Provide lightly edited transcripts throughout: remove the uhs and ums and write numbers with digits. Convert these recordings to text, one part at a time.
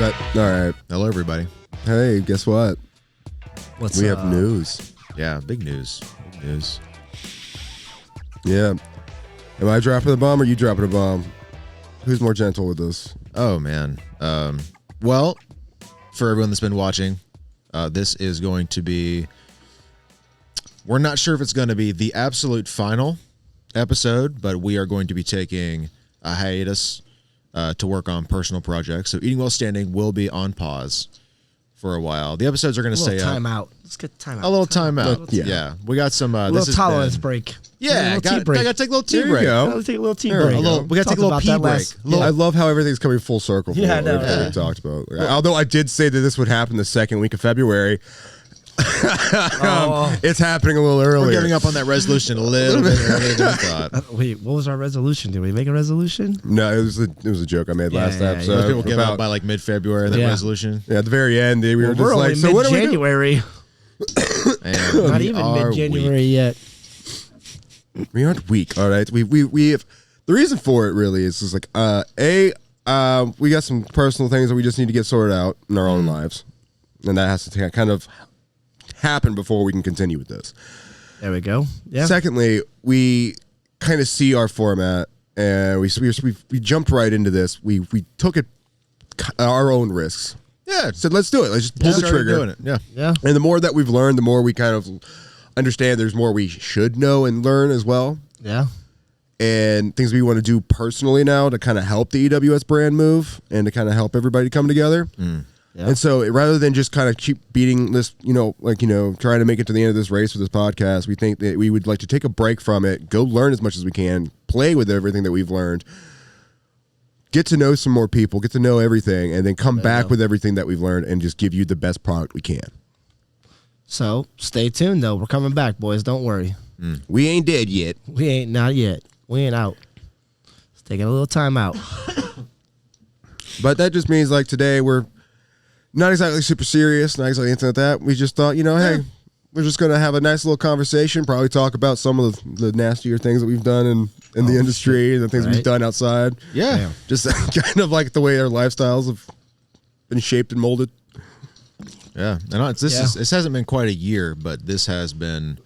But all right. Hello, everybody. Hey, guess what? We have news. Yeah, big news. Big news. Yeah. Am I dropping the bomb or you dropping a bomb? Who's more gentle with this? Oh, man. Well, for everyone that's been watching, this is going to be... We're not sure if it's going to be the absolute final episode, but we are going to be taking a hiatus to work on personal projects. So Eating While Standing will be on pause for a while. The episodes are going to stay up. Time out. Let's get time out. A little time out. Yeah. Yeah. We got some... a little tolerance break. Yeah, got to take a little tea There you break. go. Let's take a little tea There break. we go. We got to take a little pee break. I love how everything's coming full circle. Yeah, I know. Everything we talked about. Although I did say that this would happen the second week of February. It's happening a little earlier. We're giving up on that resolution a little bit earlier than we thought. Wait, what was our resolution? Did we make a resolution? No, it was a joke I made last episode. Most people give up by like mid-February, that resolution. Yeah, at the very end, we were just we're like, only so what do we do? mid-January. Not even mid-January yet. We aren't weak, all right? We have the reason for it really is just like we got some personal things that we just need to get sorted out in our own lives, and that has to kind of happen before we can continue with this. There we go. Yeah. Secondly, we kind of see our format, and we jumped right into this. We took it our own risks. Yeah, Said let's do it. Let's just pull the trigger. Doing it. Yeah. Yeah. And the more that we've learned, the more we kind of understand there's more we should know and learn as well. Yeah. And things we want to do personally now to kind of help the EWS brand move and to kind of help everybody come together. Yeah. And so rather than just kind of keep beating this, trying to make it to the end of this race with this podcast, we think that we would like to take a break from it, go learn as much as we can, play with everything that we've learned, get to know some more people, get to know everything, and then come back with everything that we've learned and just give you the best product we can. So stay tuned, though. We're coming back, boys. Don't worry. We ain't dead yet. We ain't not yet. We ain't out. It's taking a little time out. But that just means like today we're not exactly super serious, not exactly anything like that. We just thought, hey, we're just going to have a nice little conversation, probably talk about some of the nastier things that we've done in the industry and the things we've done outside. Yeah. Damn. Just kind of like the way our lifestyles have been shaped and molded. Yeah. And this hasn't been quite a year, but this has been...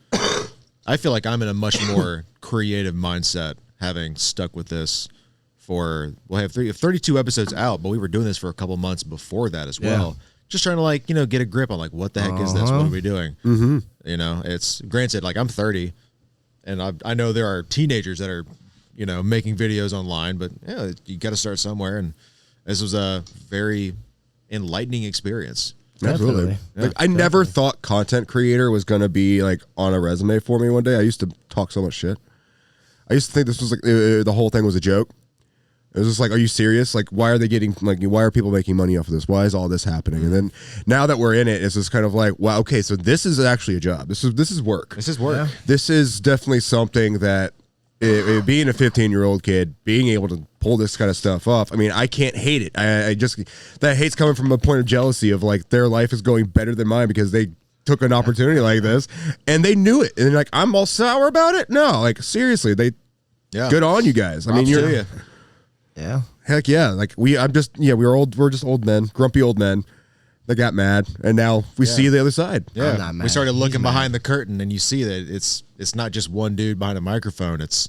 I feel like I'm in a much more creative mindset having stuck with this for... We'll have 32 episodes out, but we were doing this for a couple months before that as well. Yeah. Just trying to, get a grip on, what the heck is this? What are we doing? Mm-hmm. It's... Granted, I'm 30, and I know there are teenagers that are, making videos online, but, you got to start somewhere, and this was a very enlightening experience. Absolutely. Yeah, I never thought content creator was going to be on a resume for me one day. I used to talk so much shit. I used to think this was the whole thing was a joke. It was just are you serious? Why are they getting, why are people making money off of this? Why is all this happening? And then now that we're in it, it's just kind of wow, okay, so this is actually a job. This is work. This is work. Yeah. This is definitely something that being a 15-year-old kid, being able to pull this kind of stuff off, I can't hate it. I just, that hate's coming from a point of jealousy of their life is going better than mine because they took an opportunity like this and they knew it. And they're I'm all sour about it. No, seriously, good on you guys. Yeah. Heck yeah. We're just old men, grumpy old men that got mad. And now we see the other side. Yeah. I'm not mad. We started looking behind the curtain and you see that it's not just one dude behind a microphone. It's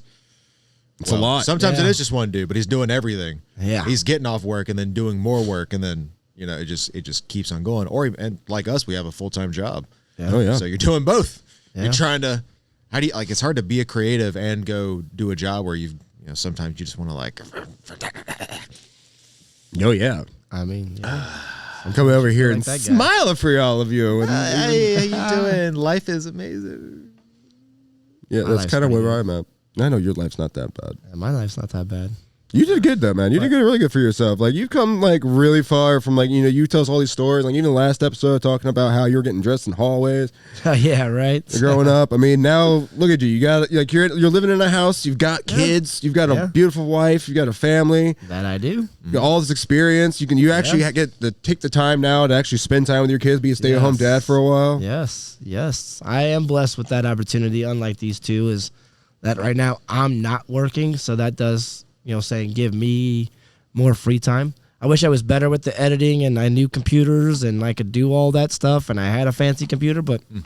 a lot. Sometimes it is just one dude, but he's doing everything. Yeah. He's getting off work and then doing more work, and then it just keeps on going. And like us, we have a full-time job. Yeah. Oh yeah. So you're doing both. Yeah. You're trying to it's hard to be a creative and go do a job where sometimes you just want to Oh yeah. I'm coming over here and smiling for all of you. Hey, how you doing? Life is amazing. Yeah, that's kind of where I'm at. I know your life's not that bad. Yeah, my life's not that bad. You did good though, man. You did really good for yourself. You've come really far from you tell us all these stories. Even the last episode talking about how you were getting dressed in hallways. Yeah, right. Growing up. Now look at you. You got you're living in a house. You've got kids. You've got a beautiful wife. You've got a family. That I do. You got all this experience. You actually get to take the time now to actually spend time with your kids. Be a stay-at-home dad for a while. Yes. I am blessed with that opportunity. Unlike these two, is that right now I'm not working, so that does. Give me more free time. I wish I was better with the editing and I knew computers and I could do all that stuff and I had a fancy computer, but and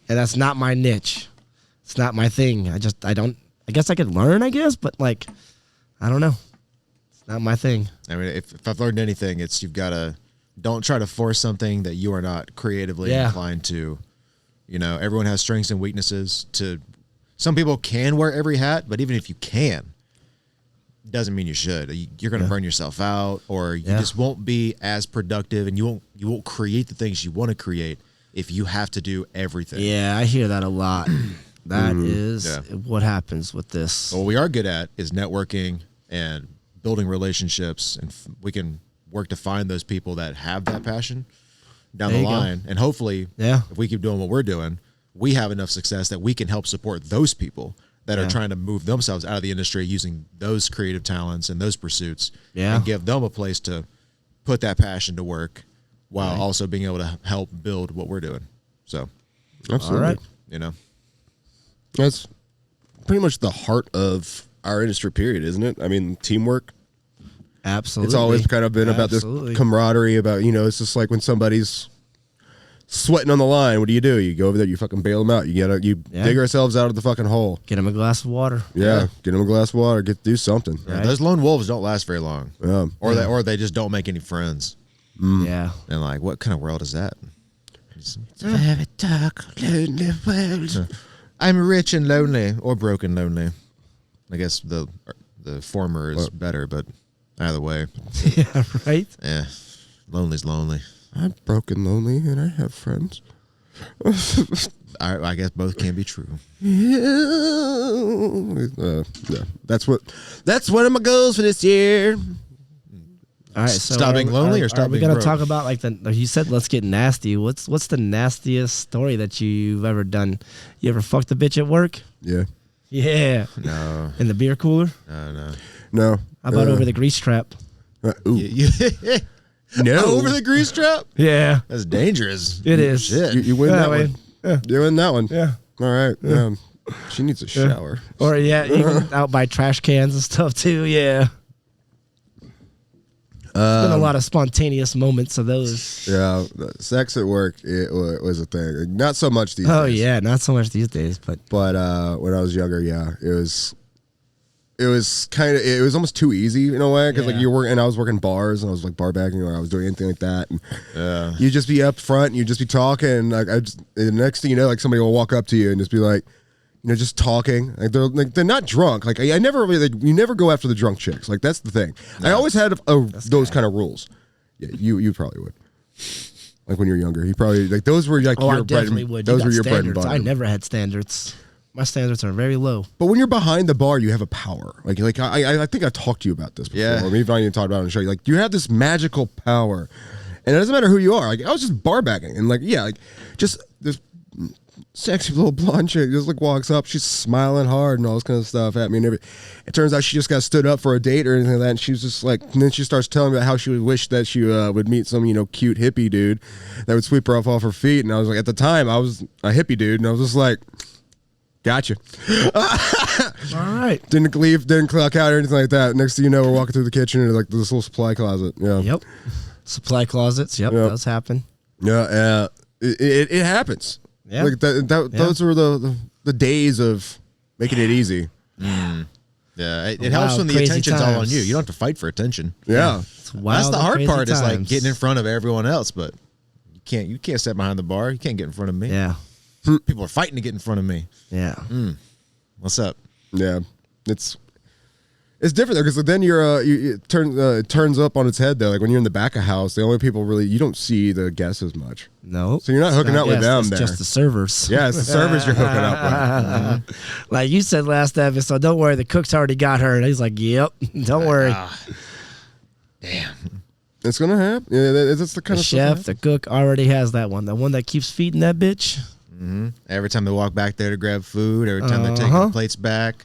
that's not my niche. It's not my thing. I guess I could learn, but like, I don't know. It's not my thing. I mean, if I've learned anything, it's you've got to don't try to force something that you are not creatively inclined to. You know, everyone has strengths and weaknesses. Some people can wear every hat, but even if you can, doesn't mean you should. You're going to burn yourself out, or you just won't be as productive, and you won't create the things you want to create if you have to do everything. Yeah, I hear that a lot. That is what happens with this. What we are good at is networking and building relationships, and we can work to find those people that have that passion down the line. And hopefully, if we keep doing what we're doing, we have enough success that we can help support those people that are trying to move themselves out of the industry using those creative talents and those pursuits and give them a place to put that passion to work while also being able to help build what we're doing. So, absolutely. All right. You know, that's pretty much the heart of our industry, period, isn't it? I mean, teamwork. Absolutely. It's always kind of been about this camaraderie, about, you know, it's just like when somebody's sweating on the line, what do? You go over there, you fucking bail them out. You dig ourselves out of the fucking hole. Get them a glass of water. Yeah, get them a glass of water. Do something. Yeah, those lone wolves don't last very long. Or they just don't make any friends. Yeah. And like, what kind of world is that? It's a very dark, lonely world. I'm rich and lonely, or broken lonely. I guess the former is better, but either way. Yeah, right? Yeah, lonely's lonely. I'm broken, lonely, and I have friends. I guess both can be true. Yeah, that's one of my goals for this year. All right, so stop being lonely or stop being broke? We gotta talk about like you said. Let's get nasty. What's the nastiest story that you've ever done? You ever fucked a bitch at work? Yeah. Yeah. No. In the beer cooler? No. How about over the grease trap? Ooh. No. Over the grease trap? Yeah. That's dangerous. It is. Shit. You win that one. Yeah. You win that one. Yeah. All right. Yeah. She needs a shower. Or even out by trash cans and stuff too. Yeah. There's been a lot of spontaneous moments of those. Yeah, sex at work was a thing. Not so much these days. Oh yeah, not so much these days, but when I was younger, yeah, it was almost too easy in a way, because like you were, and I was working bars and I was like bar backing, or I was doing anything like that, and you just be up front and you just be talking, and like the next thing you know, like somebody will walk up to you and just be like, you know, just talking. Like they're not drunk. Like I never really, you never go after the drunk chicks. Like that's the thing. No. I always had those kind of rules. Yeah, you probably would. Like when you're younger, you probably like those were like your I definitely would. Those were your bread and butter. I never had standards. My standards are very low. But when you're behind the bar, you have a power. Like I think I talked to you about this before. Yeah. Or maybe I even talked about it on the show. Like you have this magical power, and it doesn't matter who you are. Like I was just bar backing, and like just this sexy little blonde chick just like walks up, she's smiling hard and all this kind of stuff at me and everything. It turns out she just got stood up for a date or anything like that, and she was just like, and then she starts telling me about how she would wish that she would meet some, you know, cute hippie dude that would sweep her off her feet. And I was like, at the time I was a hippie dude, and I was just like, gotcha. All right. Didn't clock out or anything like that. Next thing you know, we're walking through the kitchen and like this little supply closet. Yeah. Yep. Supply closets. Yep. Does happen. Yeah. It happens. Yeah. Like those were the days of making it easy. Yeah, it helps when the attention's all on you. You don't have to fight for attention. Yeah. That's the hard part is like getting in front of everyone else, but you can't sit behind the bar. You can't get in front of me. Yeah. People are fighting to get in front of me. Yeah. What's up? Yeah. It's different though, because then it turns up on its head though. Like when you're in the back of house, the only people really, you don't see the guests as much. No. So you're not hooking up with them it's there. Just the servers. Yeah, it's the servers you're hooking up with. Like you said last episode, don't worry, the cook's already got her. And he's like, yep, don't worry. Damn. It's gonna happen. Yeah, that's the kind The of chef, stuff. the cook already has that one. The one that keeps feeding that bitch. Every time they walk back there to grab food, every time they're taking the plates back,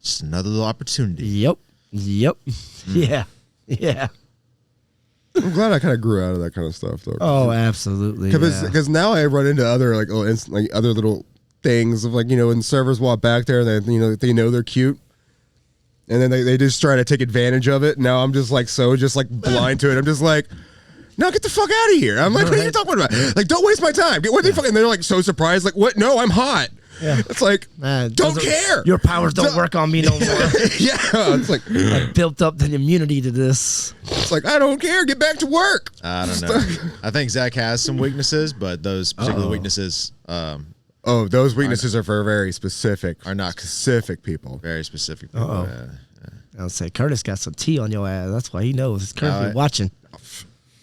just another little opportunity. Yep. Yeah. I'm glad I kind of grew out of that kind of stuff though. Oh, absolutely. Because now I run into other like other little things of like, you know, when servers walk back there, they know they're cute. and then they just try to take advantage of it. Now I'm just like blind to it. I'm just like, no, get the fuck out of here. I'm like, what are you talking about? Like, don't waste my time. What the fuck? And they're like so surprised. Like, what? No, I'm hot. Yeah. It's like, don't care. Your powers don't work on me no more. Yeah. It's like, I built up the immunity to this. It's like, I don't care. Get back to work. I don't know. I think Zach has some weaknesses, but those particular weaknesses. Those weaknesses are for very specific. Are not specific people. Very specific people. I'll say Curtis got some tea on your ass. That's why he knows. It's Curtis watching.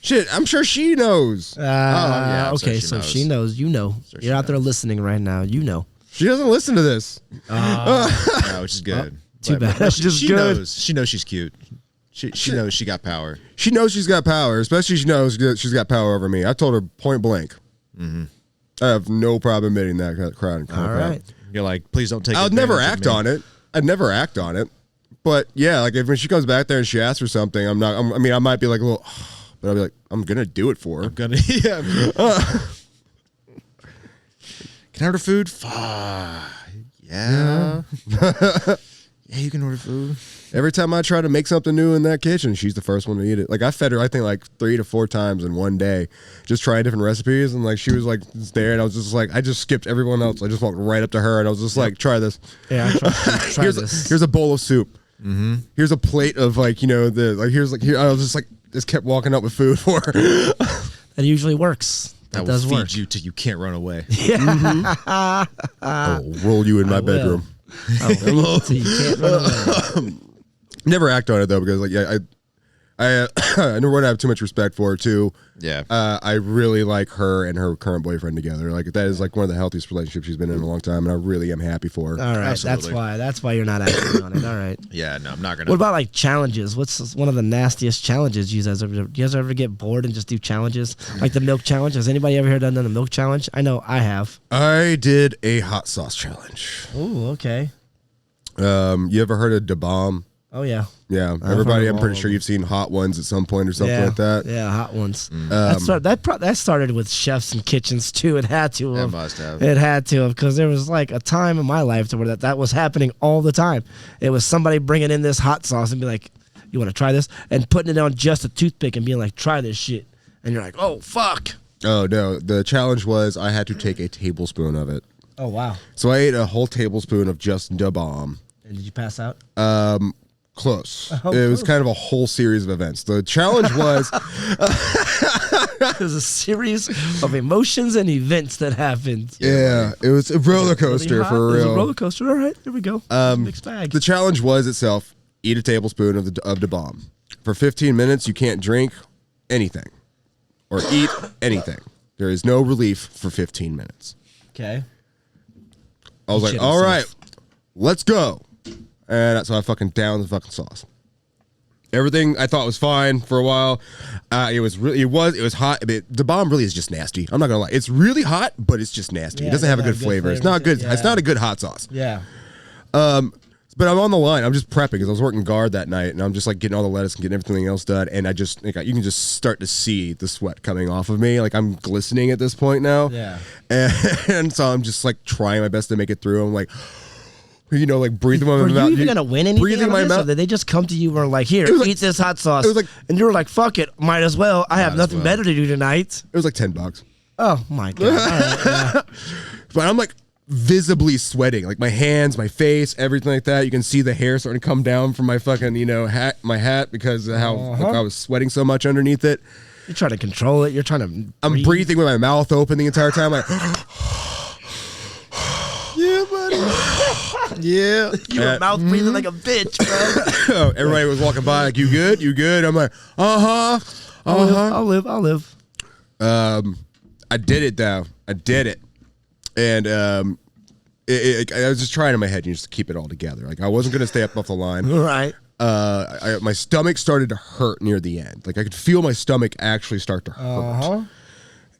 Shit, I'm sure she knows. Okay, so she knows. You know. You're out there listening right now. You know. She doesn't listen to this. No, which is good. Too bad. But she knows. She knows she's cute. She knows she got power. She knows she's got power, especially she knows she's got power over me. I told her point blank. Mm-hmm. I have no problem admitting that crowd. All right. You're like, please don't take. I'd never act on it. I'd never act on it. But yeah, like when she comes back there and she asks for something, I might be like a little, but I'll be like, I'm gonna do it for her. I'm gonna. Yeah. Can I order food? Yeah. Yeah, you can order food. Every time I try to make something new in that kitchen, she's the first one to eat it. Like I fed her, I think like 3 to 4 times in one day, just trying different recipes. And like she was like there, and I was just like, I just skipped everyone else. I just walked right up to her, and I was just like, try this. Yeah, try this. Here's a bowl of soup. Mm-hmm. Here's a plate of here. I was just like, just kept walking up with food for her. That usually works. That does will work. feed you till you can't run away. Yeah. Mm-hmm. I'll roll you in my bedroom. So you can't run away. Never act on it though, because like I never want to have too much respect for her too. Yeah. I really like her and her current boyfriend together. Like that is like one of the healthiest relationships she's been in a long time, and I really am happy for her. All right, Absolutely. that's why you're not acting on it. All right. Yeah, no, I'm not gonna. What about like challenges? What's one of the nastiest challenges you guys ever do? You guys ever get bored and just do challenges like the milk challenge? Has anybody ever here done the milk challenge? I know I have. I did a hot sauce challenge. Oh, okay. You ever heard of Da Bomb? Oh yeah. Yeah, everybody. I'm pretty sure you've seen Hot Ones at some point or something like that. Yeah, Hot Ones. That started with chefs and kitchens too. It had to have. It must have. It had to have, because there was like a time in my life to where that was happening all the time. It was somebody bringing in this hot sauce and be like, "You want to try this?" and putting it on just a toothpick and being like, "Try this shit," and you're like, "Oh fuck." Oh no, the challenge was I had to take a tablespoon of it. Oh wow. So I ate a whole tablespoon of just Da Bomb. And did you pass out? Close. It was kind of a whole series of events. The challenge was it was a series of emotions and events that happened. Yeah, it was a roller coaster really for real. It was a roller coaster. All right, here we go. Mixed bag. The challenge was itself: eat a tablespoon of Da Bomb. For 15 minutes, you can't drink anything or eat anything. There is no relief for 15 minutes. Okay. I was like, all right, let's go. And so I fucking downed the fucking sauce. Everything I thought was fine for a while. It was hot. I mean, Da Bomb really is just nasty. I'm not gonna lie. It's really hot, but it's just nasty. Yeah, it doesn't have a good flavor. It's not good. Yeah. It's not a good hot sauce. Yeah. But I'm on the line. I'm just prepping because I was working guard that night, and I'm just like getting all the lettuce and getting everything else done. And I just you can just start to see the sweat coming off of me. Like I'm glistening at this point now. Yeah. And so I'm just like trying my best to make it through. I'm like, like breathing my mouth. Were you even gonna win anything? Breathing my mouth. Or did they just come to you and were like, "Here, like, eat this hot sauce"? It was like, and you were like, "Fuck it, might as well. I have nothing better to do tonight." It was like $10. Oh my god! All right, yeah. But I'm like visibly sweating, like my hands, my face, everything like that. You can see the hair starting to come down from my fucking my hat because of how I was sweating so much underneath it. You're trying to control it. You're trying to. I'm breathing with my mouth open the entire time, like. Yeah, buddy. Yeah. You were mouth breathing like a bitch, bro. Everybody was walking by like, "You good? You good?" I'm like, I'll live. I did it though. I did it, and I was just trying in my head just to keep it all together. Like I wasn't gonna stay up off the line. Right. My stomach started to hurt near the end. Like I could feel my stomach actually start to hurt.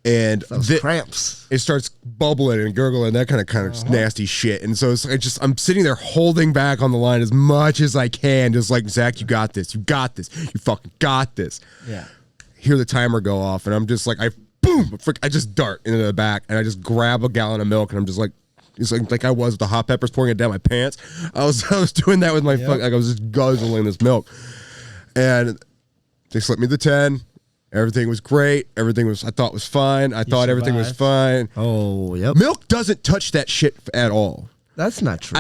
And cramps. It starts bubbling and gurgling, that kind of nasty shit. And so it's like I'm sitting there holding back on the line as much as I can, just like, Zach, you got this, you fucking got this. Yeah. Hear the timer go off, and I'm just like, I just dart into the back, and I just grab a gallon of milk, and I'm just like, It's like I was with the hot peppers pouring it down my pants. I was doing that with my like I was just guzzling this milk, and they slipped me the 10. Everything was great. Everything was I thought was fine. I thought everything was fine. Oh, yep. Milk doesn't touch that shit at all. That's not true.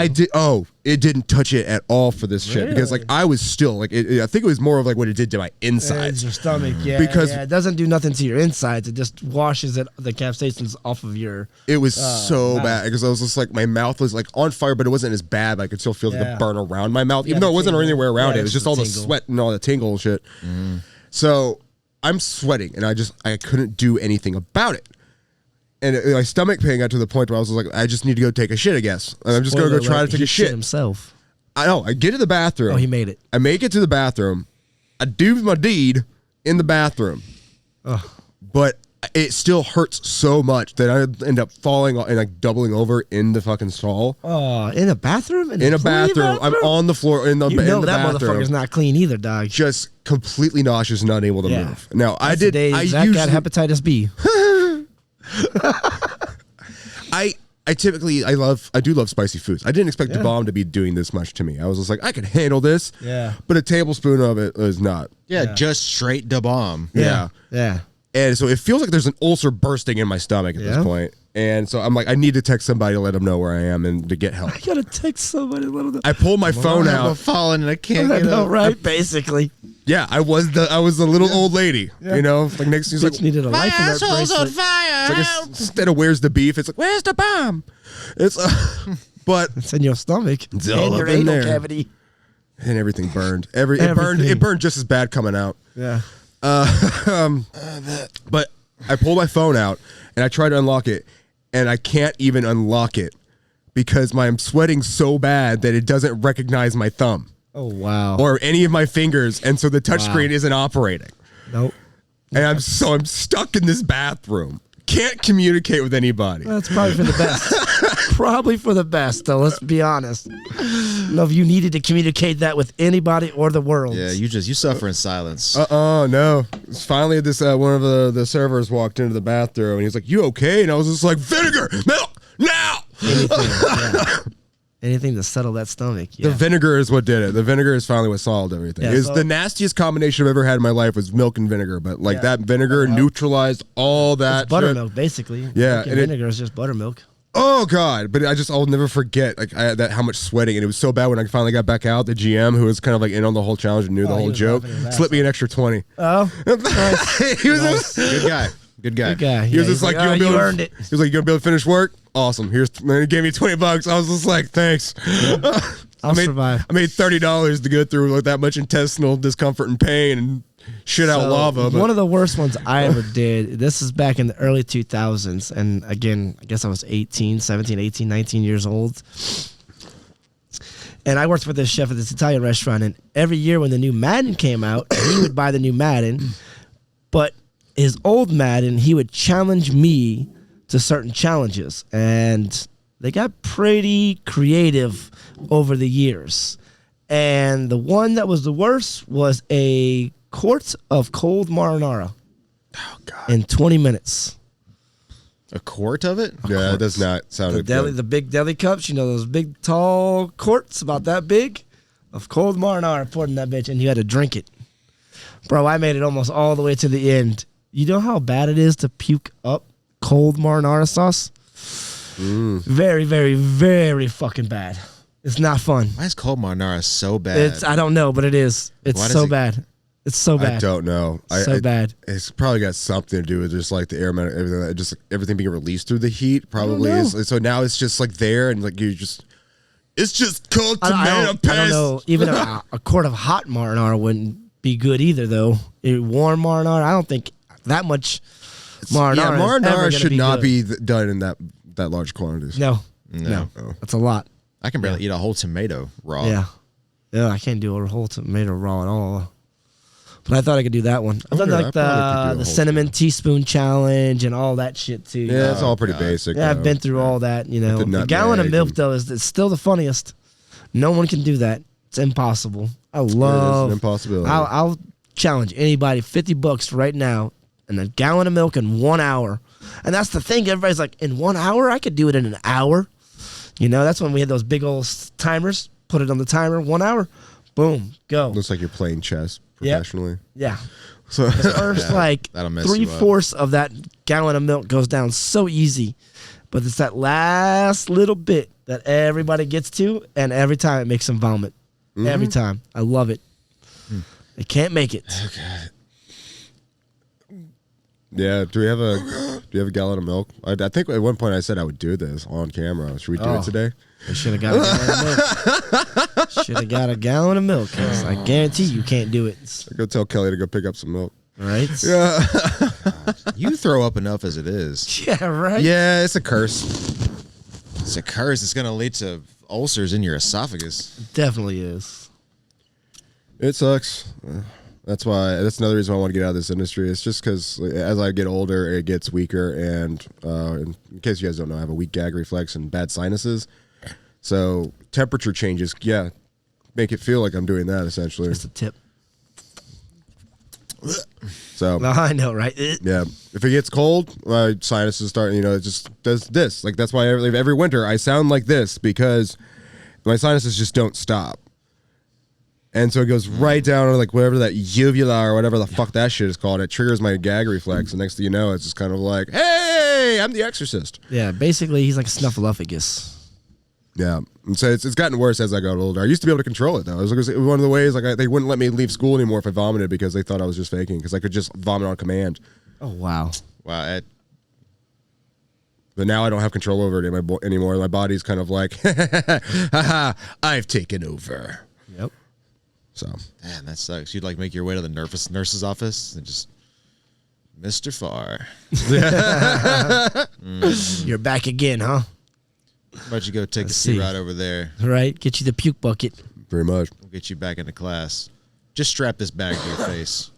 It didn't touch it at all for this shit because like I was still like I think it was more of like what it did to my insides. Your stomach, because it doesn't do nothing to your insides. It just washes the capsaicins off of your. It was so bad because I was just like my mouth was like on fire, but it wasn't as bad. But I could still feel the burn around my mouth, even though it wasn't anywhere around it. It was just all the sweat and all the tingle and shit. So I'm sweating and I couldn't do anything about it. And my stomach pain got to the point where I was like, I just need to go take a shit, I guess. And I'm just going to go try to take a shit. Himself. I know. I get to the bathroom. Oh, he made it. I make it to the bathroom. I do my deed in the bathroom. But it still hurts so much that I end up falling and like doubling over in the fucking stall. Oh, in a bathroom? In a bathroom. I'm on the floor in the bathroom. That motherfucker's not clean either, dog. Just completely nauseous and unable to move. Now, That's I got hepatitis B. I typically I do love spicy foods. I didn't expect the bomb to be doing this much to me. I was just like, I could handle this. Yeah. But a tablespoon of it is not. Yeah, just straight da bomb. Yeah. Yeah. And so it feels like there's an ulcer bursting in my stomach at this point. And so I'm like, I need to text somebody to let them know where I am and to get help. I gotta text somebody to let them know. I pull my phone out. I'm falling and I can't get up. Right, basically. Yeah, I was the little old lady. You know, like next thing she's like, needed a life alert bracelet. on fire. It's like instead of where's the beef, it's like where's the bomb? It's but it's in your stomach. It's all your up in anal there. cavity. And everything burned. It burned just as bad coming out. Yeah. But I pull my phone out and I try to unlock it, and I can't even unlock it because I'm sweating so bad that it doesn't recognize my thumb. Oh wow. Or any of my fingers, and so the touchscreen isn't operating. Nope. And I'm stuck in this bathroom. Can't communicate with anybody. That's probably for the best. Probably for the best, though. Let's be honest. No, if you needed to communicate that with anybody or the world. Yeah, you suffer in silence. No. Finally, this one of the servers walked into the bathroom and he was like, "You okay?" And I was just like, "Vinegar, milk, now!" Anything to settle that stomach. Yeah. The vinegar is what did it. The vinegar is finally what solved everything. Yeah, It's the nastiest combination I've ever had in my life was milk and vinegar, but like that vinegar neutralized all that. It's buttermilk, basically. Yeah, and vinegar is just buttermilk. Oh God! But I'll never forget like how much sweating, and it was so bad when I finally got back out. The GM, who was kind of like in on the whole challenge and knew the whole joke, slipped me an extra 20. Oh, nice. He was Good guy. Good guy. He was just like, you earned it. He was like, "You gonna be able to finish work? Awesome. He gave me $20. I was just like, thanks. I'll survive. I made $30 to go through with that much intestinal discomfort and pain and shit out lava. But one of the worst ones I ever did, this is back in the early 2000s. And again, I guess I was 17, 18, 19 years old. And I worked for this chef at this Italian restaurant. And every year when the new Madden came out, he would buy the new Madden. But his old Madden, he would challenge me to certain challenges. And they got pretty creative over the years. And the one that was the worst was a quart of cold marinara. Oh God! In 20 minutes. A quart of it? Yeah, it does not sound good. The big deli cups, those big tall quarts about that big of cold marinara poured in that bitch, and you had to drink it. Bro, I made it almost all the way to the end. You know how bad it is to puke up cold marinara sauce? Very, very, very fucking bad. It's not fun. Why is cold marinara so bad? I don't know, but it is. It's so bad. It's so bad. I don't know. Bad. It's probably got something to do with just like the air, everything, just everything being released through the heat. Probably is. So now it's just like there, and like it's just cold tomato paste. I don't know. Even a quart of hot marinara wouldn't be good either, though. Warm marinara, I don't think that much marinara. Yeah, marinara should not be done in that large quantities. No. That's a lot. I can barely eat a whole tomato raw. Yeah, I can't do a whole tomato raw at all. But I thought I could do that one. I've done like the cinnamon teaspoon challenge and all that shit too. Yeah, it's all pretty basic. Yeah, I've been through all that. The gallon of milk though is still the funniest. No one can do that. It's impossible. It's an impossibility. I'll challenge anybody $50 right now and a gallon of milk in 1 hour. And that's the thing. Everybody's like, in 1 hour? I could do it in an hour. You know, that's when we had those big old timers. Put it on the timer, 1 hour, boom, go. Looks like you're playing chess professionally. Yeah. So The first like that'll mess you up. 3/4 of that gallon of milk goes down so easy, but it's that last little bit that everybody gets to, and every time it makes them vomit. Every time, I love it. They can't make it. Okay. yeah, do you have a gallon of milk? I think at one point I said I would do this on camera. Should we do it today? I should have got a gallon of milk. Should have got a gallon of milk, 'cause I guarantee you can't do it. Go tell Kelly to go pick up some milk. Right? Yeah. You throw up enough as it is. Yeah, right? Yeah, it's a curse. It's a curse. It's going to lead to ulcers in your esophagus. Definitely is. It sucks. That's another reason why I want to get out of this industry. It's just because as I get older, it gets weaker. And in case you guys don't know, I have a weak gag reflex and bad sinuses. So temperature changes, make it feel like I'm doing that essentially. Just a tip. So No, I know, right? yeah, if it gets cold, my sinuses start. It just does this. Like that's why every winter I sound like this because my sinuses just don't stop. And so it goes right down to like whatever that uvula or whatever the fuck that shit is called. It triggers my gag reflex, and next thing you know, it's just kind of like, hey, I'm the Exorcist. Yeah, basically he's like a snuffleupagus. Yeah, and so it's gotten worse as I got older. I used to be able to control it though. It was one of the ways they wouldn't let me leave school anymore if I vomited because they thought I was just faking because I could just vomit on command. Oh, wow. Wow. But now I don't have control over it anymore. My body's kind of like, haha, I've taken over. Yep. So, Man, that sucks. You'd like make your way to the nurse's office and just, Mr. Farr. You're back again, huh? Why don't you go take a Let's seat see. right over there? Right? Get you the puke bucket. pretty much. We'll get you back into class. Just strap this bag to your face.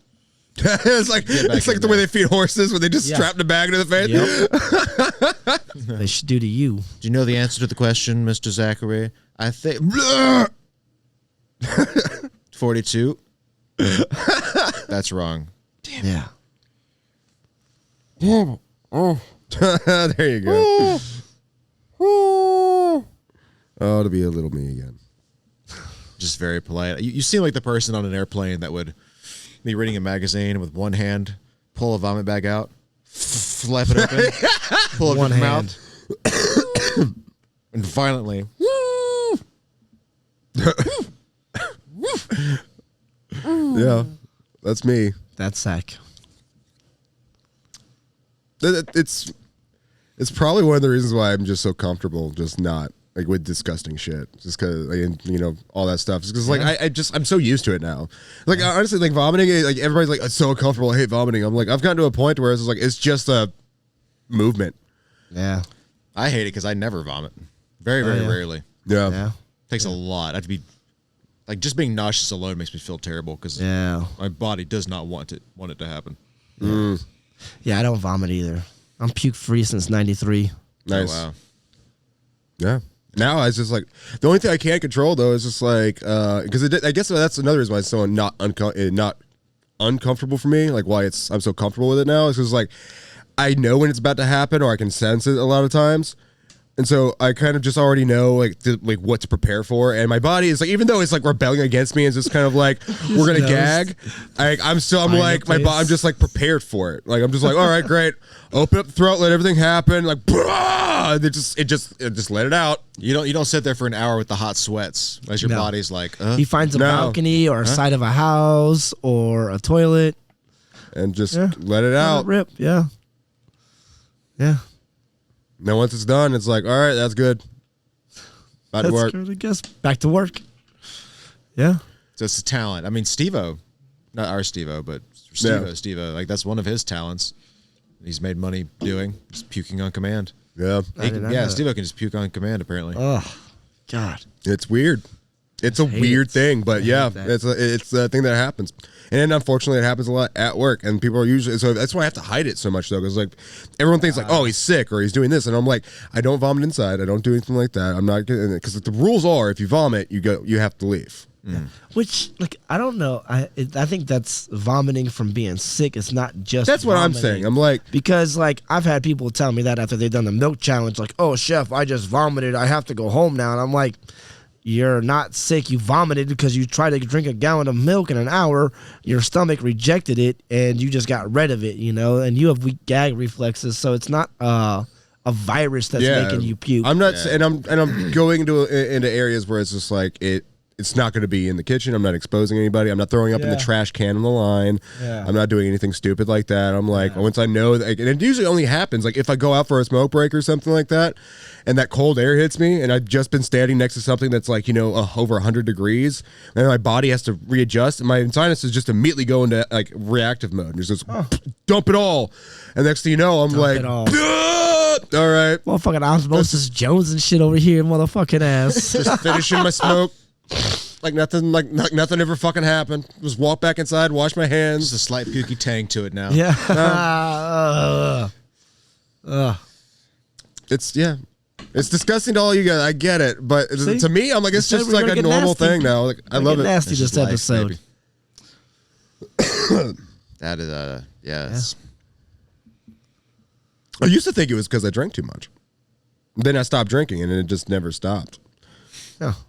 It's like the way they feed horses when they just strap the bag to the face. Yep. They should do to you. Do you know the answer to the question, Mr. Zachary? I think 42. That's wrong. Yeah. There you go. Oh, to be a little me again. Just very polite. You seem like the person on an airplane that would be reading a magazine with one hand, pull a vomit bag out, flap it open, pull it One with hand. mouth, and violently. Yeah, that's me. That's Zach. It's probably one of the reasons why I'm just so comfortable, just not like with disgusting shit, just because all that stuff. Because I'm so used to it now. Like honestly, like vomiting, like everybody's like, it's so comfortable. I hate vomiting. I'm like, I've gotten to a point where it's just a movement. Yeah. I hate it because I never vomit. Very, very rarely. Yeah. Yeah. Takes a lot. I have to be like just being nauseous alone makes me feel terrible because Yeah. my body does not want it to happen. Yeah, I don't vomit either. I'm puke free since '93. Nice. Oh, wow. Yeah. Now it's just like the only thing I can't control though is just like because I guess that's another reason why it's so not uncomfortable for me. Like why I'm so comfortable with it now is because like I know when it's about to happen or I can sense it a lot of times. And so I kind of just already know like what to prepare for, and my body is like, even though it's like rebelling against me, it's just kind of like we're gonna gag. I'm like my body, I'm just like prepared for it. Like I'm just like, all right, great, open up the throat, let everything happen. Like, it just let it out. You don't sit there for an hour with the hot sweats as your body's like. He finds a balcony or a side of a house or a toilet and just let it out. Rip. Yeah. Yeah. Now once it's done, it's like, all right, that's good. Back to work. Good, I guess. Back to work. Yeah. So it's a talent. I mean, Steve-O, not our Steve-O, but Steve-O, like that's one of his talents. He's made money doing just puking on command. Yeah. Steve-O can just puke on command apparently. Oh, God. It's weird. It's a weird thing, but it's a thing that happens. And unfortunately, it happens a lot at work, and people are usually so. That's why I have to hide it so much, though, because like everyone thinks like, oh, he's sick or he's doing this, and I'm like, I don't vomit inside. I don't do anything like that. I'm not because the rules are if you vomit, you have to leave. Which, like, I don't know. I think that's vomiting from being sick. It's not just. That's what I'm vomiting. saying. I'm like, because like I've had people tell me that after they've done the milk challenge, like, "Oh, chef, I just vomited. I have to go home now." And I'm like, "You're not sick. You vomited because you tried to drink a gallon of milk in an hour. Your stomach rejected it, and you just got rid of it. You know, and you have weak gag reflexes, so it's not a virus that's making you puke." I'm not, and I'm going into areas where it's just like it's not going to be in the kitchen. I'm not exposing anybody. I'm not throwing up in the trash can on the line. Yeah. I'm not doing anything stupid like that. I'm like, once I know that, and it usually only happens like if I go out for a smoke break or something like that, and that cold air hits me, and I've just been standing next to something that's like, over 100 degrees, and my body has to readjust, and my sinuses just immediately go into like reactive mode. And it's just dump it all, and next thing you know, I'm like, all right, motherfucking Osmosis Jones and shit over here, motherfucking ass. Just finishing my smoke. Like nothing ever fucking happened. Just walk back inside, wash my hands. There's a slight pukey tang to it now. Yeah. It's disgusting to all you guys. I get it, but to me, I'm like, it's just like a normal thing now. Like I love it. Nasty this episode. That is yes. I used to think it was because I drank too much. Then I stopped drinking, and it just never stopped. Oh.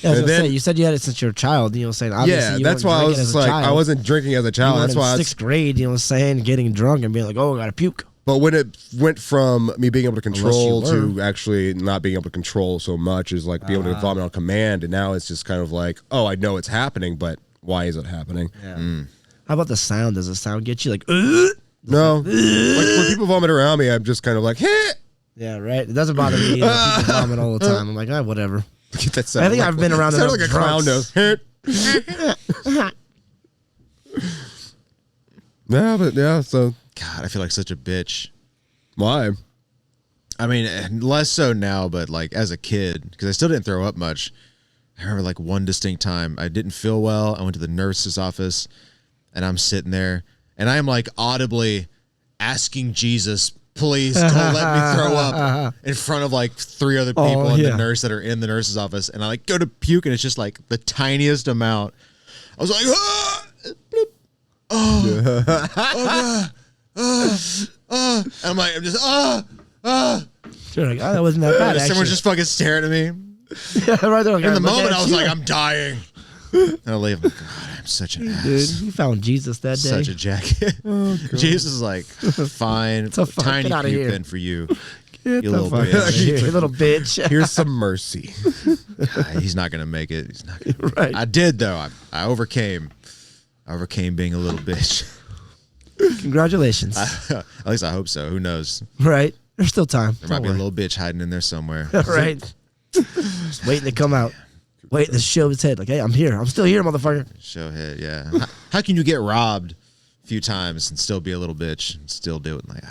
Yeah, I was gonna say, you said you had it since you were a child. You know what I'm saying? Obviously, that's why I was like, I wasn't drinking as a child. That's why in sixth grade, you know what I'm saying, getting drunk and being like, oh, I gotta puke. But when it went from me being able to control to actually not being able to control so much is like being able to vomit on command, and now it's just kind of like, oh, I know it's happening, but why is it happening? Yeah. How about the sound? Does the sound get you like? No. Like when people vomit around me, I'm just kind of like, hey. Yeah, right. It doesn't bother me. People vomit all the time. I'm like, whatever. That I think I've been around enough like a clown nose. So God, I feel like such a bitch. Why? I mean, less so now, but like as a kid, because I still didn't throw up much. I remember like one distinct time I didn't feel well. I went to the nurse's office, and I'm sitting there, and I am like audibly asking Jesus, please don't let me throw up in front of like 3 other people and the nurse that are in the nurse's office. And I like go to puke, and it's just like the tiniest amount. I was like, and I'm like, I'm just, You're like, that wasn't that bad. Someone's just fucking staring at me. Yeah, right there. In the moment, I was like, I'm dying. And I leave. God, I'm such an ass. Dude, you found Jesus that day. Such a jacket. Oh, Jesus is like, fine, tiny puke then for you. Get you little bitch. You little bitch. Here's some mercy. He's not gonna make it. He's not gonna. Right. I did though. I overcame. I overcame being a little bitch. Congratulations. At least I hope so. Who knows? Right. There's still time. There might be a little bitch hiding in there somewhere. Right. Just waiting to come out. Waiting to show his head. Like, hey, I'm here. I'm still here, motherfucker. Show head, yeah. How can you get robbed a few times and still be a little bitch and still do it? Like,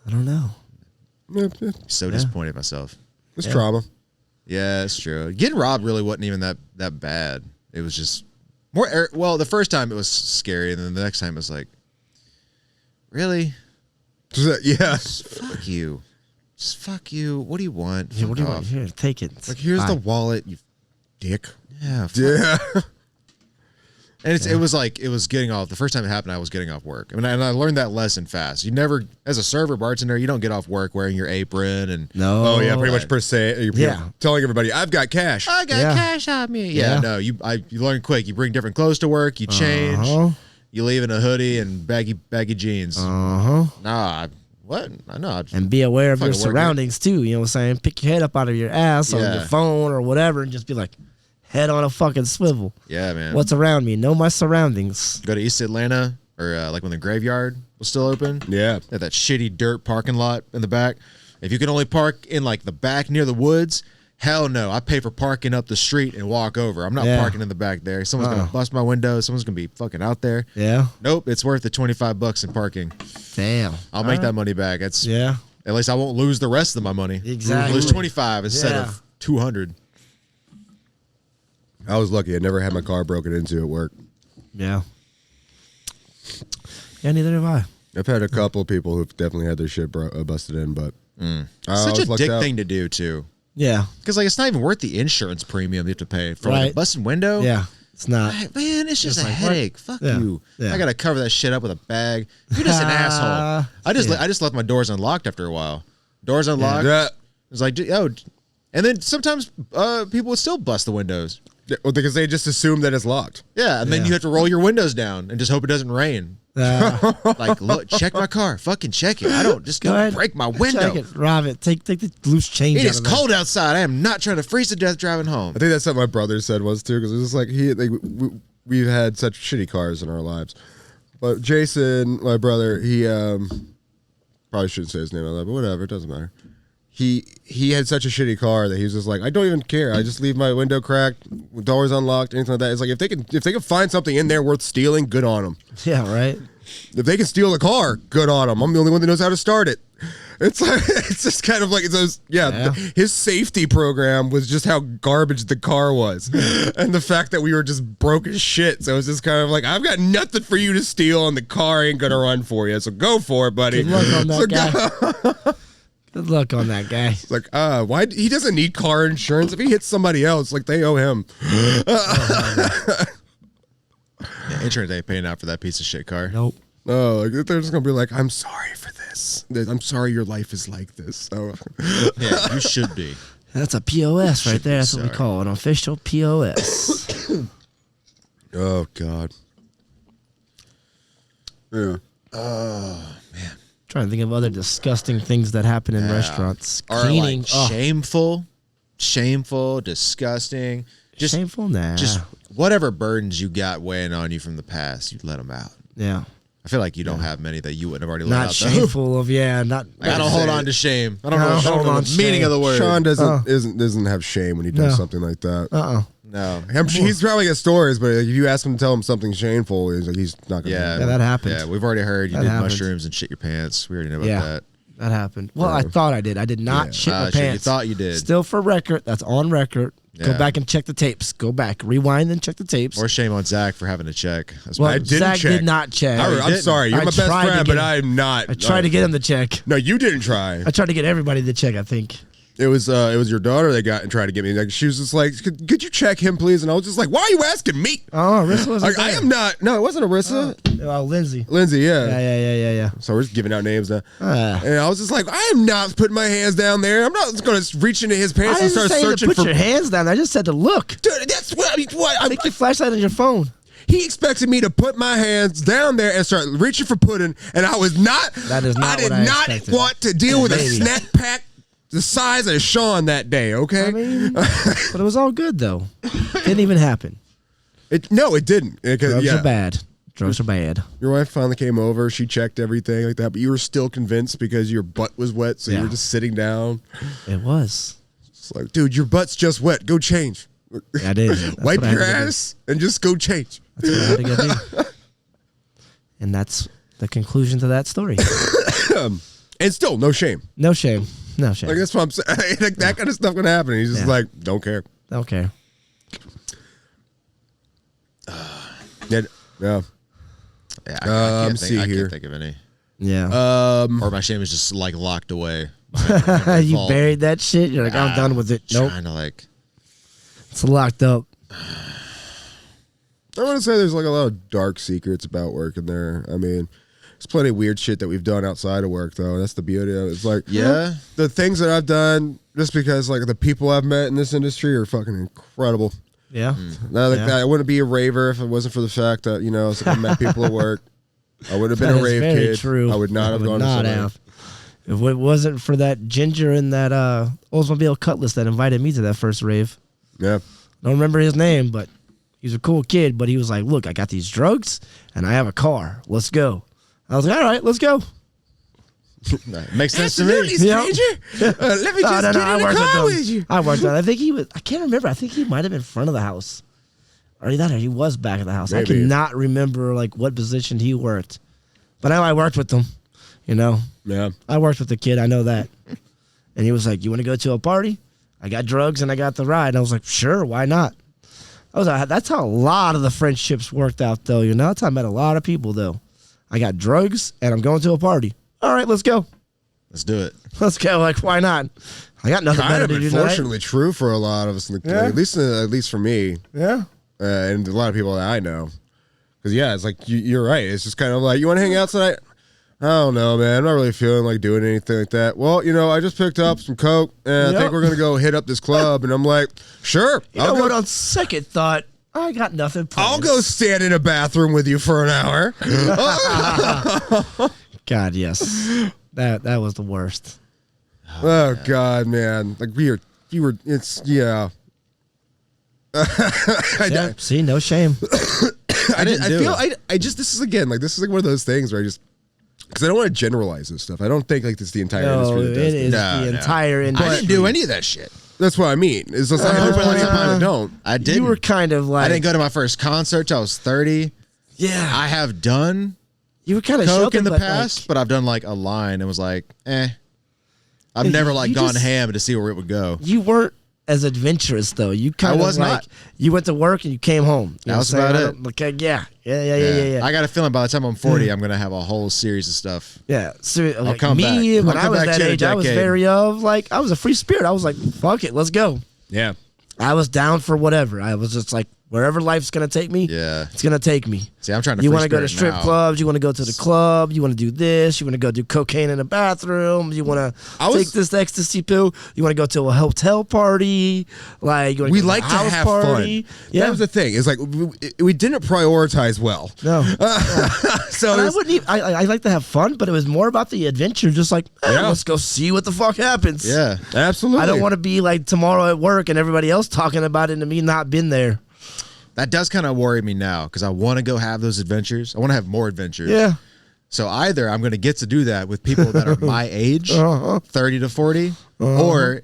I don't know. So disappointed in myself. It's trauma. Yeah, it's true. Getting robbed really wasn't even that bad. It was just more. Well, the first time it was scary, and then the next time it was like, really? Yeah. Just fuck you. Just fuck you. What do you want? Yeah, what do you want? Here, take it. Like, here's the wallet, you dick. Yeah. Yeah. And it was like, it was getting off. The first time it happened, I was getting off work. And I learned that lesson fast. You never, as a server, bartender, you don't get off work wearing your apron and. No. Oh, yeah, pretty much per se. Telling everybody, I've got cash. I got cash on me. Yeah, no, you learn quick. You bring different clothes to work. You change. You leave in a hoodie and baggy jeans. Nah, what? I know. And be aware of your surroundings too. You know what I'm saying? Pick your head up out of your ass on your phone or whatever, and just be like, head on a fucking swivel. Yeah, man. What's around me? Know my surroundings. Go to East Atlanta, or like when the graveyard was still open. Yeah. They had that shitty dirt parking lot in the back. If you can only park in like the back near the woods, hell no. I pay for parking up the street and walk over. I'm not parking in the back there. Someone's going to bust my window. Someone's going to be fucking out there. Yeah. Nope. It's worth the $25 in parking. Damn. I'll make that money back. It's at least I won't lose the rest of my money. Exactly. I'll lose 25 instead of 200. I was lucky. I never had my car broken into at work. Yeah. Yeah, neither have I. I've had a couple people who've definitely had their shit busted in, but Such a dick thing to do too. Yeah. Because like it's not even worth the insurance premium you have to pay for like a busted window. Yeah. It's not. Man, it's just a like, headache. Fuck you. Yeah. I gotta cover that shit up with a bag. You're just an asshole. I just left my doors unlocked after a while. Doors unlocked. Yeah. It's like, oh, and then sometimes people would still bust the windows. Well, because they just assume that it's locked. Yeah, and then you have to roll your windows down and just hope it doesn't rain. Like, look, check my car. Fucking check it. I don't just Go ahead. break my window. Check it, rob it. Take the loose change. It out is of there. cold outside. I am not trying to freeze to death driving home. I think that's something my brother said once too, because it was like we've had such shitty cars in our lives. But Jason, my brother, he probably shouldn't say his name out loud, but whatever, it doesn't matter. He had such a shitty car that he was just like, I don't even care. I just leave my window cracked, doors unlocked, anything like that. It's like if they can find something in there worth stealing, good on them. Yeah, right. If they can steal a car, good on them. I'm the only one that knows how to start it. It's like it's just kind of like his safety program was just how garbage the car was, and the fact that we were just broke as shit. So it's just kind of like, I've got nothing for you to steal, and the car ain't gonna run for you. So go for it, buddy. Good luck on that guy. Good luck on that guy. It's like, why he doesn't need car insurance if he hits somebody else? Like they owe him. Yeah, insurance ain't paying out for that piece of shit car. Nope. No, like they're just gonna be like, I'm sorry for this. I'm sorry your life is like this. So. Yeah, you should be. That's a POS right there. That's what we sorry. call it, an official POS. Oh God. Yeah. Oh man. Trying to think of other disgusting things that happen in restaurants. Or Cleaning. like shameful, disgusting. Just Shameful? Nah. Just whatever burdens you got weighing on you from the past, you let them out. yeah. I feel like you don't have many that you wouldn't have already let Not out. Though. shameful of, not. I don't hold on to shame. I don't No, know, hold on the meaning shame. of the word. Sean doesn't have shame when he does No. something like that. No. He's probably got stories, but if you ask him to tell him something shameful, he's not gonna. Yeah. Yeah, that happened. Yeah, we've already heard you That did happened. mushrooms and shit your pants. We already know about Yeah. that. That happened. Well, I thought I did. I did not shit my Sure, you pants. thought you did. Still for record. That's on record. Go Yeah. back and check the tapes. Go back. Rewind and check the tapes. Or shame on Zach for having to check. That's well, I didn't Zach check. did not check. I'm didn't. sorry, you're I my best tried to friend, get but him. I'm not. I tried to get him to check. No, you didn't try. I tried to get everybody to check, I think. It was your daughter that got and tried to get me. Like she was just like, could you check him, please? And I was just like, why are you asking me? Oh, Arissa wasn't Like, there. I am not. No, it wasn't Arissa. Lindsay. Lindsay, yeah. Yeah. So we're just giving out names now. Ah. And I was just like, I am not putting my hands down there. I'm not going to reach into his I pants and didn't start say to searching put for. your hands down. I just said to look. Dude, that's what Take your flashlight on your phone. He expected me to put my hands down there and start reaching for pudding, and I was not. That is not I did what I not expected. want to deal with a Maybe. snack pack the size of Sean that day. Okay. I mean, but it was all good, though. Didn't even happen. No, it didn't. Drugs are bad. Drugs are bad. Your wife finally came over. She checked everything like that, but you were still convinced because your butt was wet, so you Yeah. were just sitting down. It was. It's like, dude, your butt's just wet. Go change. Yeah, I did. That's Wipe what I had your to go do. ass and just go change. That's what I had to go do. And that's the conclusion to that story. And still, no shame. No shame. No shame. Like that's what I'm saying. Like, that kind of stuff gonna happen. He's just Yeah. like, don't care. Don't care. Yeah. Yeah, I can't see I here. can't think of any. Yeah. Or my shame is just like locked away. You fault. buried that shit. You're like, I'm done with it. Nope. Trying to like. It's locked up. I want to say there's like a lot of dark secrets about work in there. I mean, there's plenty of weird shit that we've done outside of work, though. That's the beauty of it. It's like, Yeah. the things that I've done, just because like the people I've met in this industry are fucking incredible. Yeah. Now, like Yeah. that, I wouldn't be a raver if it wasn't for the fact that I met people at work. I would have been That a is rave very kid. true. I would not have gone to not somewhere. have. If it wasn't for that ginger and that Oldsmobile Cutlass that invited me to that first rave. Yeah. Don't remember his name, but he was a cool kid. But he was like, look, I got these drugs and I have a car. Let's go. I was like, all right, let's go. Makes sense to me. Absolutely, Yeah. stranger. Let me just get I in the worked car with with him. you. I worked on. I think he was. I can't remember. I think he might have been in front of the house, or he was back of the house. I Maybe. cannot remember like what position he worked, but I worked with him. You know, Yeah. I worked with the kid. I know that. And he was like, "You want to go to a party? I got drugs and I got the ride." And I was like, "Sure, why not?" I was like, that's how a lot of the friendships worked out, though. You know, that's how I met a lot of people, though. I got drugs and I'm going to a party. All right, let's go. Let's do it. Let's go. Like, why not? I got nothing Kind better of to do tonight. unfortunately true for a lot of us. Yeah. At least for me. Yeah. and a lot of people that I know. Because yeah, it's like you're right. It's just kind of like, you want to hang out tonight? I don't know, man. I'm not really feeling like doing anything like that. Well, I just picked up some Coke, and I think we're going to go hit up this club. And I'm like, sure. You know what? On second thought, I got nothing planned. I'll go stand in a bathroom with you for an hour. God, yes. That was the worst. Oh, God, man. Like, yeah. See, no shame. This is again, like, this is like one of those things where because I don't want to generalize this stuff. I don't think like this is the entire industry that does it is this. the entire industry. I didn't do any of that shit. That's what I mean. It's just like, I don't. I didn't. You were kind of like... I didn't go to my first concert till I was 30. Yeah. I have done you were kind of Coke in the past, but I've done like a line and was like, I've never like gone ham to see where it would go. You weren't as adventurous though. You kind of was like not. You went to work and you came home. That was about it. Okay, yeah. I got a feeling by the time I'm 40, I'm gonna have a whole series of stuff. Yeah. So like come back. when I I'll come was back that to a age, I was decade. very I was a free spirit. I was like, fuck it, let's go. Yeah. I was down for whatever. I was just like, wherever life's gonna take me, it's gonna take me. See, I'm trying to. You want to go to strip now. clubs? You want to go to the club? You want to do this? You want to go do cocaine in the bathroom? You want to take this ecstasy pill? You want to go to a hotel party? Like you we like to have party? fun. Yeah. That was the thing. It's like we didn't prioritize well. No. So I wouldn't. Even, I like to have fun, but it was more about the adventure. Just like let's go see what the fuck happens. Yeah, absolutely. I don't want to be like tomorrow at work and everybody else talking about it and me not been there. That does kind of worry me now because I want to go have those adventures. I want to have more adventures. Yeah. So either I'm going to get to do that with people that are my age, 30 to 40, or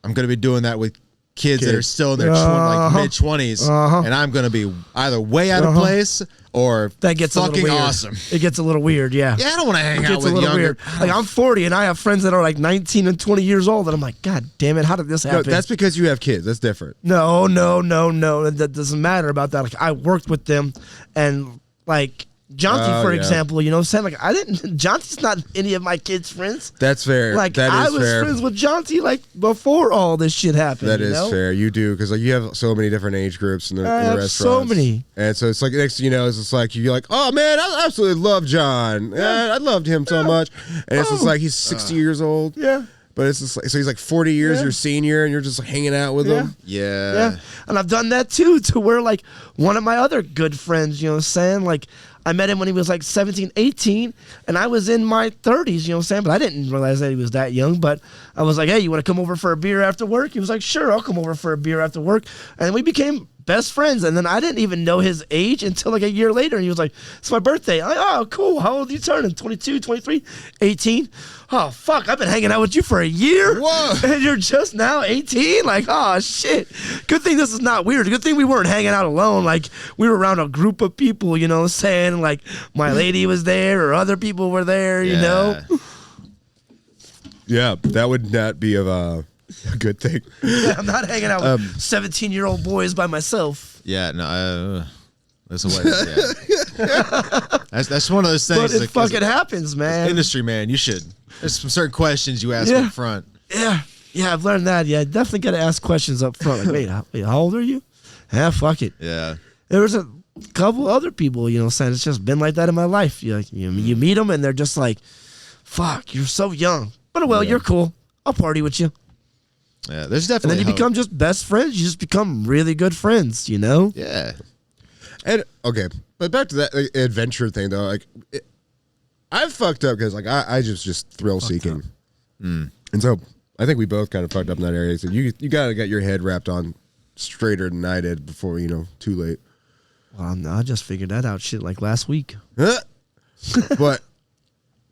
I'm going to be doing that with kids that are still in their mid 20s, and I'm going to be either way out of place or that gets fucking a little weird. awesome. It gets a little weird, yeah. Yeah, I don't want to hang out with a little younger. Weird. Like I'm 40 and I have friends that are like 19 and 20 years old, and I'm like, God damn it, how did this happen? No, that's because you have kids. That's different. No. That doesn't matter about that. Like I worked with them, and like Jonty, for example, you know what I'm saying? Like Jonty's not any of my kids' friends. That's fair. Like that I is was fair. friends with Jonty like before all this shit happened. That is know? fair. You do, because like you have so many different age groups in the restaurants. So many. And so it's like next thing you know, it's just like you're like, oh man, I absolutely love John. I loved him so much. And it's just like he's 60 years old. Yeah. But it's just like, so he's like 40 years your senior, and you're just like hanging out with him. Yeah. And I've done that too, to where like one of my other good friends, you know what I'm saying? Like I met him when he was like 17, 18, and I was in my 30s, you know what I'm saying? But I didn't realize that he was that young. But I was like, hey, you want to come over for a beer after work? He was like, sure, I'll come over for a beer after work. And we became best friends. And then I didn't even know his age until like a year later. And he was like, it's my birthday. I'm like, oh, cool. How old are you turning? 22, 23, 18? Oh, fuck, I've been hanging out with you for a year. Whoa. And you're just now 18? Like, oh, shit. Good thing this is not weird. Good thing we weren't hanging out alone. Like, we were around a group of people, you know what I'm saying? Like, my lady was there or other people were there, you know? Yeah, that would not be a good thing. Yeah, I'm not hanging out with 17-year-old boys by myself. Yeah, no, that's a way. That's one of those things. But it like, fucking happens, man. Industry, man, you should. There's some certain questions you ask up front. Yeah, I've learned that. Yeah, definitely got to ask questions up front. Like, wait, how old are you? Yeah, fuck it. Yeah. There was a couple other people, you know, saying it's just been like that in my life. You meet them and they're just like, fuck, you're so young. But well, you're cool. I'll party with you. Yeah, there's definitely. And then you become just best friends. You just become really good friends, you know? Yeah. And okay, but back to that adventure thing though. Like, I've fucked up because like I just thrill seeking, and so I think we both kind of fucked up in that area. So you gotta get your head wrapped on straighter than I did before too late. Well, no, I just figured that out shit like last week.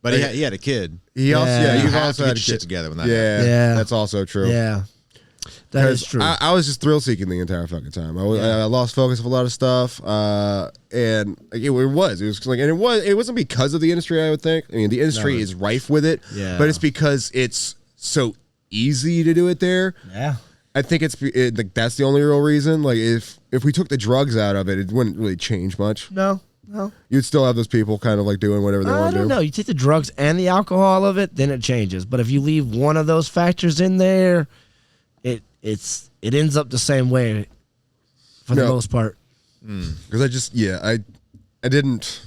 But he had a kid. He also You have also to had get a your shit kid together when that Yeah, Yeah. that's also true. Yeah. That is true. I was just thrill seeking the entire fucking time. I lost focus of a lot of stuff, and like, it was like, and it wasn't because of the industry. I would think. I mean, the industry is rife with it, but it's because it's so easy to do it there. Yeah. I think like that's the only real reason. Like if we took the drugs out of it, it wouldn't really change much. No. You'd still have those people kind of like doing whatever they want to do. I don't know. You take the drugs and the alcohol of it, then it changes. But if you leave one of those factors in there, it ends up the same way for the most part. Because I didn't.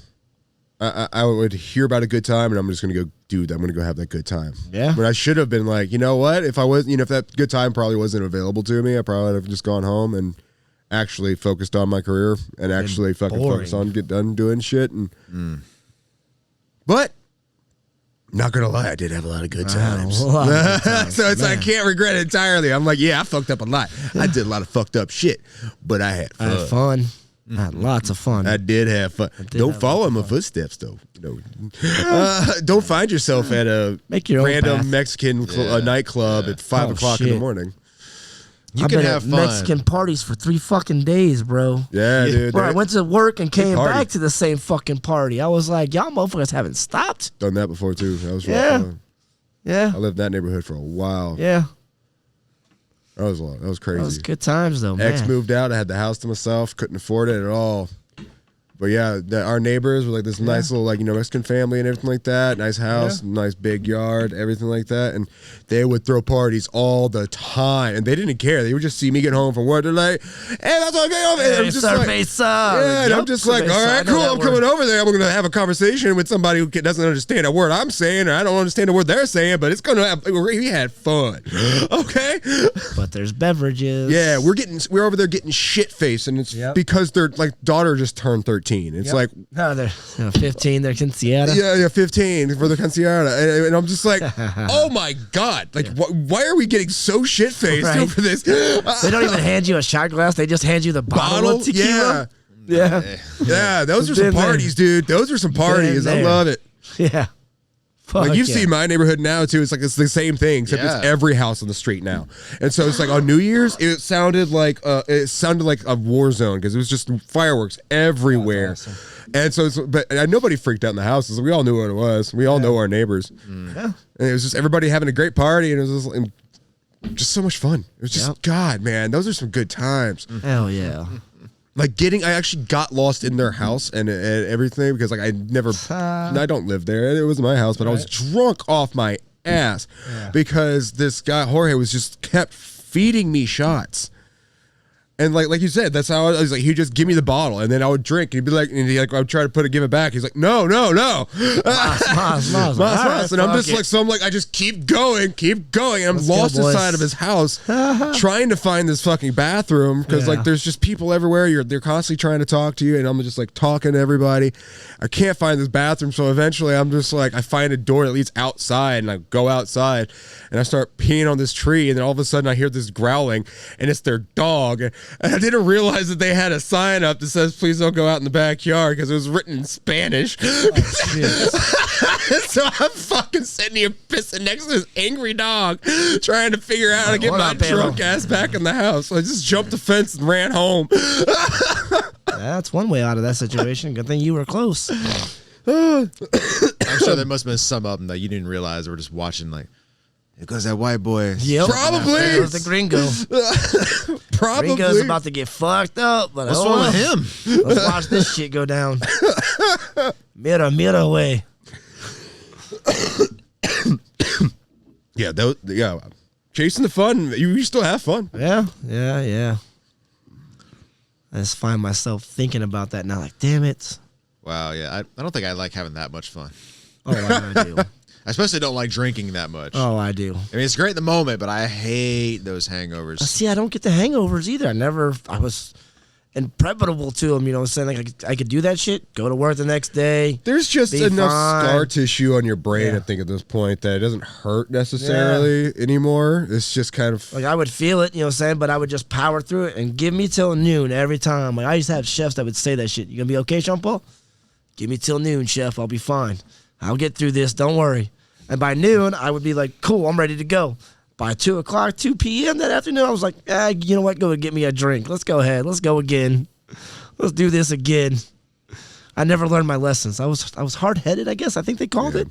I would hear about a good time, and I'm just gonna go, dude. I'm gonna go have that good time. Yeah. But I should have been like, you know what? If I was, if that good time probably wasn't available to me, I probably would have just gone home and actually focused on my career and actually fucking focused on get done doing shit. And but not gonna lie, I did have a lot of good times. So it's like, I can't regret it entirely. I'm like, yeah, I fucked up a lot. I did a lot of fucked up shit, but I had fun. I had fun. I had lots of fun. I did have fun. Don't follow in my footsteps, though. Don't find yourself at a random Mexican nightclub at 5 o'clock in the morning. You can have fun. Mexican parties for 3 fucking days, bro. Yeah, dude. Bro, I went to work and came back to the same fucking party. I was like, y'all motherfuckers haven't stopped. Done that before, too. That was fun. Yeah. I lived in that neighborhood for a while. Yeah. That was a lot. That was crazy. That was good times, though, man. Ex moved out. I had the house to myself. Couldn't afford it at all. But yeah, our neighbors were like this nice little, Mexican family and everything like that. Nice house, nice big yard, everything like that. And they would throw parties all the time. And they didn't care. They would just see me get home from work. They're like, hey, that's what I'm getting over. And I'm just and I'm just like, all right, cool. I'm coming over there. I'm going to have a conversation with somebody who doesn't understand a word I'm saying, or I don't understand a word they're saying, but it's going to have, we had fun. Okay? But there's beverages. Yeah, we're over there getting shit-faced, and it's because their daughter just turned 13. It's like, no, they're 15. They're quinceañera. Yeah, 15 for the quinceañera, and I'm just like, oh my god, like why are we getting so shit faced over this? They don't even hand you a shot glass; they just hand you the bottle of tequila. Yeah. Those are some parties, dude. Those are some parties. I love it. Yeah. Like you've seen my neighborhood now too. It's like it's the same thing, except it's every house on the street now. And so it's like on New Year's, it sounded like a war zone because it was just fireworks everywhere. Awesome. And so, but nobody freaked out in the houses. We all knew what it was. We all know our neighbors. Yeah. And it was just everybody having a great party, and it was just so much fun. It was just God, man, those are some good times. Hell yeah. Like I actually got lost in their house and everything because I don't live there. It was my house, but I was drunk off my ass because this guy Jorge was just kept feeding me shots. And like you said, that's how I was like, he'd just give me the bottle and then I would drink. And he'd be like, I would try to give it back. He's like, no. Mas. And I'm just like, so I'm like, I just keep going. And I'm lost inside of his house trying to find this fucking bathroom because like there's just people everywhere. They're constantly trying to talk to you. And I'm just like talking to everybody. I can't find this bathroom. So eventually I'm just like, I find a door that leads outside and I go outside and I start peeing on this tree. And then all of a sudden I hear this growling and it's their dog. And I didn't realize that they had a sign up that says, please don't go out in the backyard because it was written in Spanish. So I'm fucking sitting here pissing next to this angry dog trying to figure out how to get my drunk ass back in the house. So I just jumped the fence and ran home. That's one way out of that situation. Good thing you were close. I'm sure there must have been some of them that you didn't realize were just watching like, here goes that white boy. Yep. Probably. It was the gringo. Probably. Gringo's about to get fucked up. But what's wrong with him? Let's watch this shit go down. Mira way. Chasing the fun. You still have fun. Yeah. I just find myself thinking about that now. Like, damn it. Wow, yeah. I don't think I like having that much fun. Oh, I do. I especially don't like drinking that much. Oh, I do. I mean, it's great in the moment, but I hate those hangovers. See, I don't get the hangovers either. I was impregnable to them, you know what I'm saying? Like, I could do that shit, go to work the next day. There's just enough scar tissue on your brain, I think, at this point that it doesn't hurt necessarily anymore. It's just kind of... Like, I would feel it, you know what I'm saying? But I would just power through it and give me till noon every time. Like, I used to have chefs that would say that shit. You gonna be okay, Jean-Paul? Give me till noon, chef. I'll be fine. I'll get through this. Don't worry. And by noon, I would be like, cool, I'm ready to go. By 2 p.m. that afternoon, I was like, you know what? Go and get me a drink. Let's go ahead. Let's go again. Let's do this again. I never learned my lessons. I was hard-headed, I guess. I think they called it.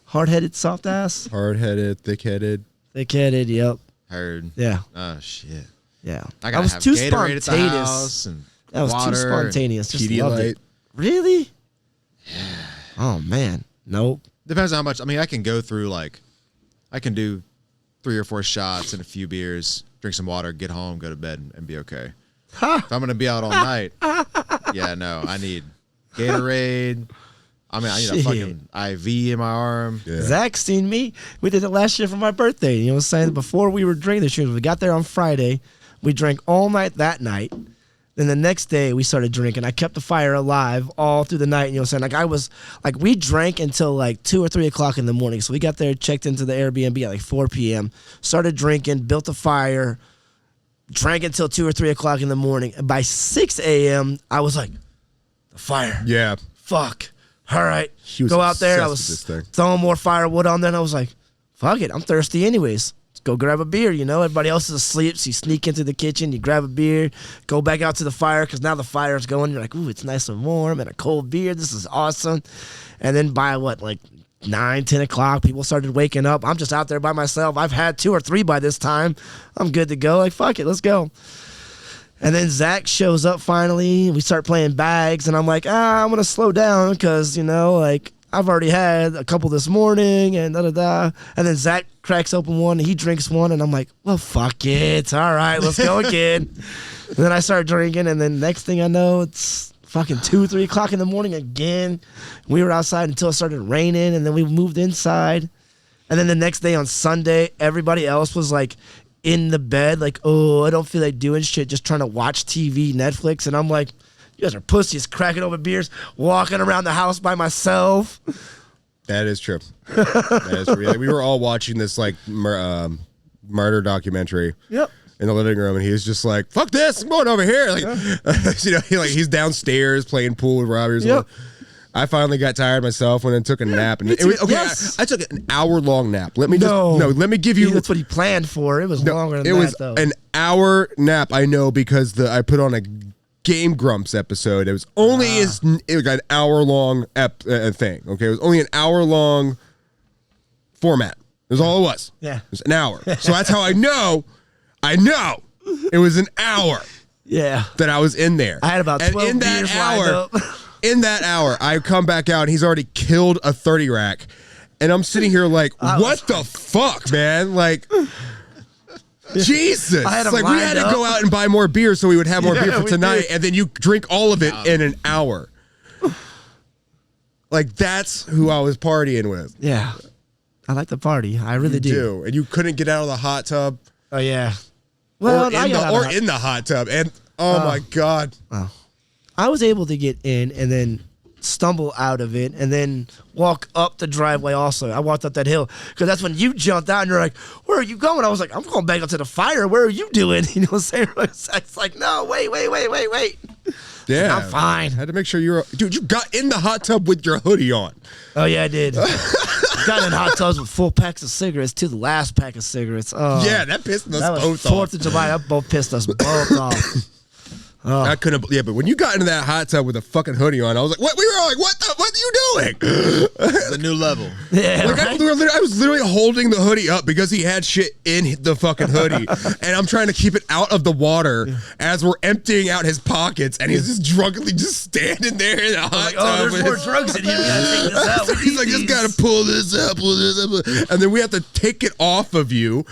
Hard-headed, soft ass. Hard-headed, thick-headed. Thick-headed, yep. Heard. Yeah. Oh, shit. Yeah. I was too Gatorade spontaneous. That was too spontaneous. Just loved Pedialyte. it. Really? Yeah. Oh, man. Nope. Depends on how much. I mean, I can go through I can do 3 or 4 shots and a few beers, drink some water, get home, go to bed, and be okay. If I'm gonna be out all night, yeah, no, I need Gatorade. I mean, I need a fucking IV in my arm. Yeah. Zach seen me. We did it last year for my birthday. You know what I'm saying? Before we were drinking the shoes, we got there on Friday. We drank all night that night. Then the next day we started drinking. I kept the fire alive all through the night. You know what I'm saying? We drank until like 2 or 3 o'clock in the morning. So we got there, checked into the Airbnb at like 4 p.m., started drinking, built a fire, drank until 2 or 3 o'clock in the morning. And by 6 a.m., I was like, the fire. Yeah. Fuck. All right. He was go out there. I obsessed with was this thing. throwing more firewood on there. And I was like, fuck it. I'm thirsty anyways. Let's go grab a beer. You know, everybody else is asleep. So you sneak into the kitchen. You grab a beer. Go back out to the fire because now the fire is going. You're like, ooh, it's nice and warm and a cold beer. This is awesome. And then by like 9, 10 o'clock, people started waking up. I'm just out there by myself. I've had 2 or 3 by this time. I'm good to go. Like, fuck it. Let's go. And then Zach shows up finally. We start playing bags, and I'm like, I'm going to slow down because, you know, like, I've already had a couple this morning and da-da-da. And then Zach cracks open one, and he drinks one, and I'm like, well, fuck it. All right, let's go again. And then I start drinking, and then next thing I know, it's fucking 2, 3 o'clock in the morning again. We were outside until it started raining, and then we moved inside. And then the next day on Sunday, everybody else was like, in the bed, like, oh, I don't feel like doing shit, just trying to watch TV, Netflix. And I'm like, you guys are pussies, cracking open beers, walking around the house by myself. That is true. That is true. We were all watching this like murder documentary. Yep. In the living room, and he was just like, "Fuck this! I'm going over here." Like, you know, he's downstairs playing pool with Robbie. Yep. I finally got tired myself when I took a nap, and I took an hour-long nap. Let me let me give you. That's what he planned for. It was longer than that. It was though. an hour nap. I know because I put on a Game Grumps episode. It was only it was an hour-long thing. Okay, it was only an hour-long format. It was all it was. Yeah, it was an hour. So that's how I know it was an hour. Yeah, that I was in there. I had about 12 beers lined up. In that hour, I come back out and he's already killed a 30 rack. And I'm sitting here like, what the fuck, man? Like, Jesus. Like, we had to go out and buy more beer so we would have more beer for tonight. And then you drink all of it in an hour. Like, that's who I was partying with. Yeah. I like to party. I really do. And you couldn't get out of the hot tub. Oh, yeah. Well, or in the hot tub. And, oh my God. Oh. I was able to get in and then stumble out of it and then walk up the driveway also. I walked up that hill because that's when you jumped out and you're like, where are you going? I was like, I'm going back up to the fire. Where are you doing? You know what I'm saying? It's like, no, wait. Yeah. I'm fine. I had to make sure you were... Dude, you got in the hot tub with your hoodie on. Oh, yeah, I did. Got in hot tubs with full packs of cigarettes too. The last pack of cigarettes. Oh, yeah, that pissed us both off. 4th of July, that both pissed us both off. Oh. I couldn't. Yeah, but when you got into that hot tub with a fucking hoodie on, I was like, "What?" We were all like, "What are you doing?" The new level. Yeah, like, right? I was literally holding the hoodie up because he had shit in the fucking hoodie, and I'm trying to keep it out of the water as we're emptying out his pockets, and he's just drunkenly just standing there in the hot tub. There's more drugs in here. We gotta take this out. He's like, just gotta pull this up, and then we have to take it off of you.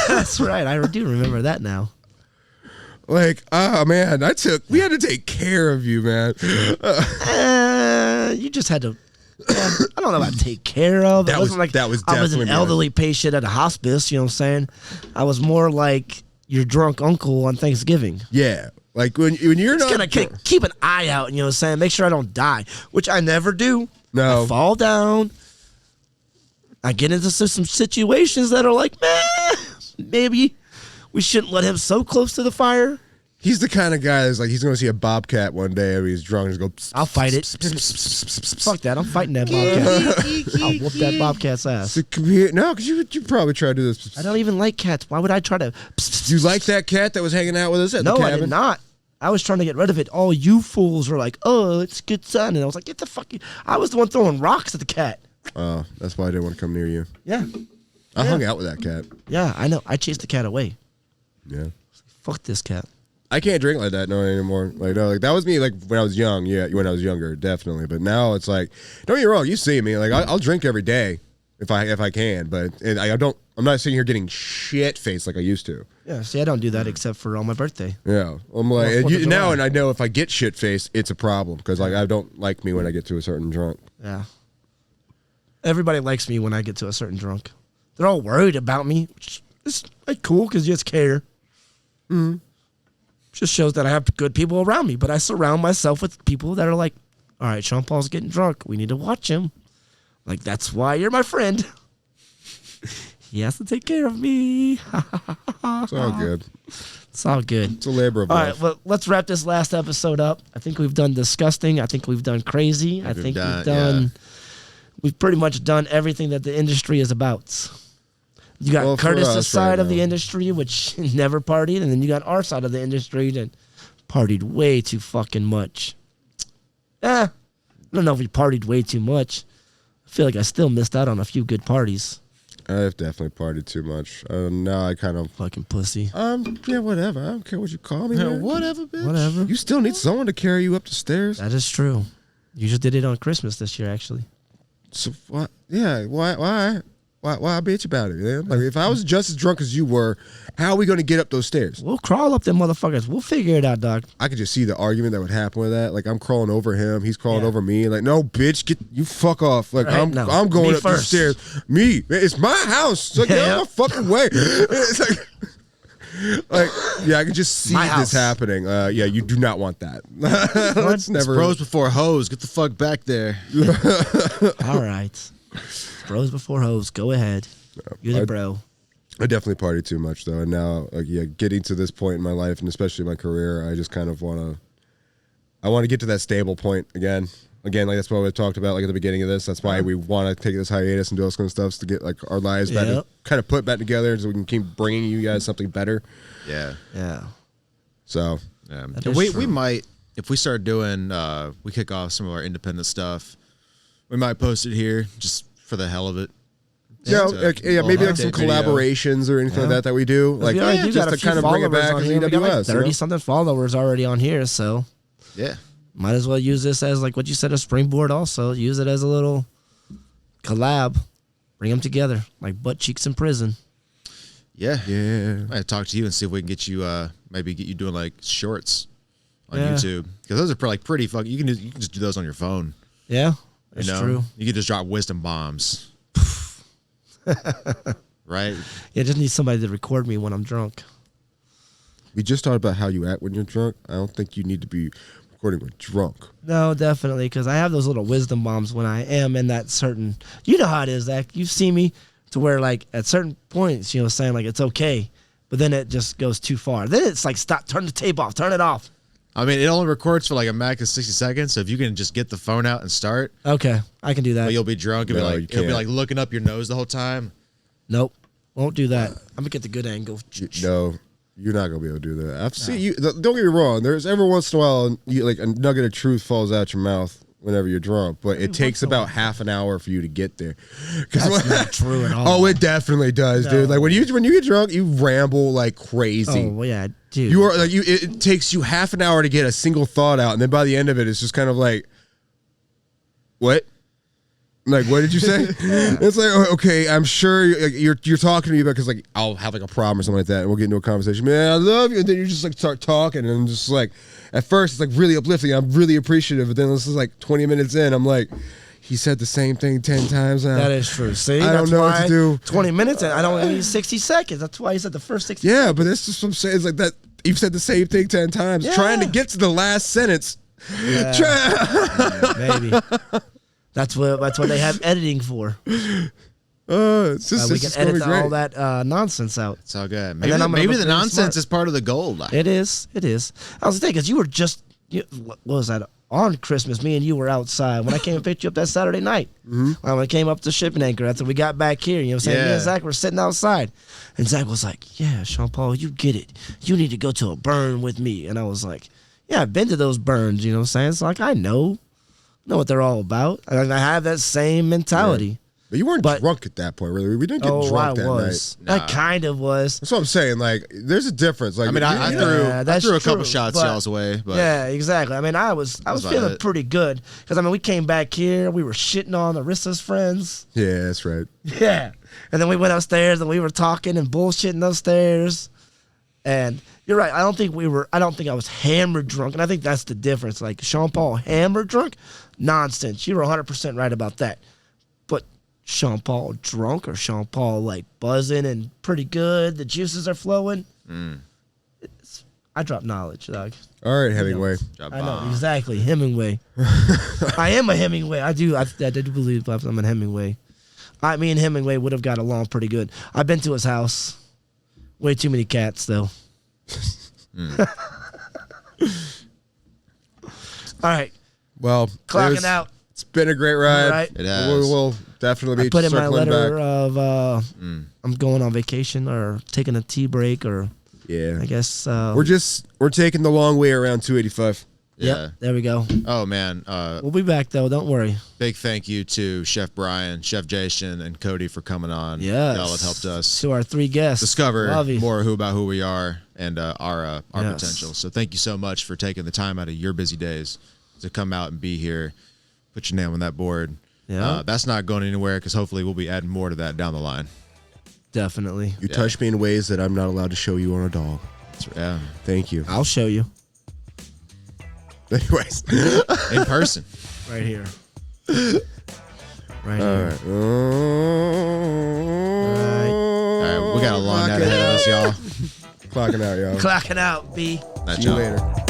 That's right. I do remember that now. Like, oh man, we had to take care of you, man. You just had to. I don't know about take care of. That was like that was I was an elderly patient at a hospice. You know what I'm saying? I was more like your drunk uncle on Thanksgiving. Yeah, like when you're just not gonna keep an eye out. You know what I'm saying? Make sure I don't die, which I never do. No, I fall down. I get into some situations that are like, man, maybe we shouldn't let him so close to the fire. He's the kind of guy that's like, he's going to see a bobcat one day and he's drunk and just go, I'll fight it. Fuck that. I'm fighting that bobcat. I'll whoop that bobcat's ass. No, because you probably try to do this. I don't even like cats. Why would I try to? You like that cat that was hanging out with us at the cabin? No, I did not. I was trying to get rid of it. All you fools were like, oh, it's a good son. And I was like, get the fuck. I was the one throwing rocks at the cat. Oh, that's why I didn't want to come near you. Yeah. I hung out with that cat. Yeah, I know. I chased the cat away. Yeah. Fuck this cat. I can't drink like that anymore. Like, no, like that was me like when I was young. Yeah, when I was younger, definitely. But now it's like, don't get me wrong. You see me, like I'll drink every day if I can, but I I'm not sitting here getting shit faced like I used to. Yeah, see, I don't do that except for on my birthday. Yeah, I'm like, Well, and now, and I know if I get shit faced, it's a problem because like I don't like me when I get to a certain drunk. Yeah. Everybody likes me when I get to a certain drunk. They're all worried about me. It's like cool because you just care. Just shows that I have good people around me, but I surround myself with people that are like, all right, Sean Paul's getting drunk. We need to watch him. Like, that's why you're my friend. He has to take care of me. It's all good. It's all good. It's a labor of All love. right, well, let's wrap this last episode up. I think we've done disgusting. I think we've done crazy. I think we've done. We've pretty much done everything that the industry is about. You got Curtis's side of the industry, which never partied, and then you got our side of the industry that partied way too fucking much. I don't know if we partied way too much. I feel like I still missed out on a few good parties. I've definitely partied too much. Now I kind of fucking pussy. Yeah, whatever. I don't care what you call me. Man. Whatever, bitch. Whatever. You still need someone to carry you up the stairs. That is true. You just did it on Christmas this year, actually. So what? Yeah. Why bitch about it, man? Like if I was just as drunk as you were, how are we going to get up those stairs? We'll crawl up them motherfuckers. We'll figure it out, dog. I could just see the argument that would happen with that. Like I'm crawling over him, he's crawling over me. Like no, bitch, get you fuck off. Like right, I'm going up first. the stairs. Me, it's my house. Like get out of my fucking way. It's like yeah, I can just see this happening. Yeah, you do not want that. Let's never. It's bros before hoes. Get the fuck back there. All right. Bros before hoes. Go ahead. You're the bro. I definitely partied too much though, and now getting to this point in my life and especially my career, I just kind of want to get to that stable point again. Like that's what we talked about like at the beginning of this. That's why we want to take this hiatus and do all this kind of stuff to get like our lives back, to kind of put back together, so we can keep bringing you guys something better. Yeah. So we might, if we start doing, we kick off some of our independent stuff. We might post it here just for the hell of it. Maybe like some collaborations or anything like that we do. Like just to kind of bring it back as EWS. 30-something followers already on here, so yeah. Might as well use this as, like what you said, a springboard also. Use it as a little collab. Bring them together, like butt cheeks in prison. Yeah. I might talk to you and see if we can get you, maybe get you doing like shorts on YouTube. Because those are pretty fucking, you can just do those on your phone. Yeah, that's true. You can just drop wisdom bombs. Right? Yeah, just need somebody to record me when I'm drunk. We just talked about how you act when you're drunk. I don't think you need to be recording when drunk. No, definitely, because I have those little wisdom bombs when I am in that certain. You know how it is, Zach. You've seen me to where, like, at certain points, saying like it's okay, but then it just goes too far. Then it's like, stop, turn the tape off, turn it off. I mean, it only records for like a max of 60 seconds. So if you can just get the phone out and start, okay, I can do that. But you'll be drunk and it'll be like looking up your nose the whole time. Nope, won't do that. I'm gonna get the good angle. No. You're not gonna be able to do that. I've seen you. Don't get me wrong. There's every once in a while, like a nugget of truth falls out your mouth whenever you're drunk, but it takes about half an hour for you to get there. That's not true at all. Oh, it definitely does, dude. Like when you get drunk, you ramble like crazy. Oh, well, yeah, dude. You are like it takes you half an hour to get a single thought out, and then by the end of it, it's just kind of like, what? Like, what did you say? It's like, okay, I'm sure you're talking to me about, because like I'll have like a problem or something like that, and we'll get into a conversation. Man, I love you, and then you just like start talking, and just like at first it's like really uplifting. I'm really appreciative, but then this is like 20 minutes in, I'm like, he said the same thing 10 times now. That is true. See, I don't know what to do. 20 minutes, and I don't need 60 seconds. That's why he said the first 60. Yeah, but that's just what I'm saying. It's like that. You've said the same thing 10 times, trying to get to the last sentence. Yeah. Maybe. That's what they have editing for. It's just, we can edit all that nonsense out. It's all good. Maybe the nonsense is part of the gold. It is. I was thinking, because you were just, what was that? On Christmas, me and you were outside when I came and picked you up that Saturday night. When I came up to shipping anchor, after we got back here, you know what I'm saying? Me and Zach were sitting outside. And Zach was like, yeah, Sean Paul, you get it. You need to go to a burn with me. And I was like, yeah, I've been to those burns, you know what I'm saying? It's like, I know what they're all about. I have that same mentality. But you weren't drunk at that point, really. We didn't get drunk that night. I kind of was. That's what I'm saying. Like, there's a difference. Like, I mean, I threw a couple shots y'all's way. But yeah, exactly. I mean, I was feeling pretty good because I mean, we came back here, we were shitting on Arissa's friends. Yeah, that's right. Yeah, and then we went upstairs and we were talking and bullshitting upstairs. And you're right. I don't think I was hammered drunk, and I think that's the difference. Like Sean Paul hammered drunk, nonsense. You were 100% right about that. But Sean Paul drunk or Sean Paul like buzzing and pretty good, the juices are flowing. I drop knowledge, dog. All right, Hemingway. I know exactly, Hemingway. I am a Hemingway. I do believe I'm a Hemingway. Me and Hemingway would have got along pretty good. I've been to his house. Way too many cats, though. All right. Well, clocking out. It's been a great ride. Right. It has. We'll definitely be put in my letter back. of I'm going on vacation or taking a tea break or I guess we're taking the long way around 285. Yep, there we go. Oh man, we'll be back though. Don't worry. Big thank you to Chef Brian, Chef Jason, and Cody for coming on. Yes, y'all have helped us to our 3 guests discover more about who we are and our potential. So thank you so much for taking the time out of your busy days to come out and be here. Put your name on that board. Yeah, that's not going anywhere because hopefully we'll be adding more to that down the line. Definitely. You touch me in ways that I'm not allowed to show you on a dog. Yeah. Thank you. I'll show you. Anyways, in person, right here. Right here. All right. We got a long night ahead of us, y'all. Clocking out, y'all. Clocking out, B. See you later.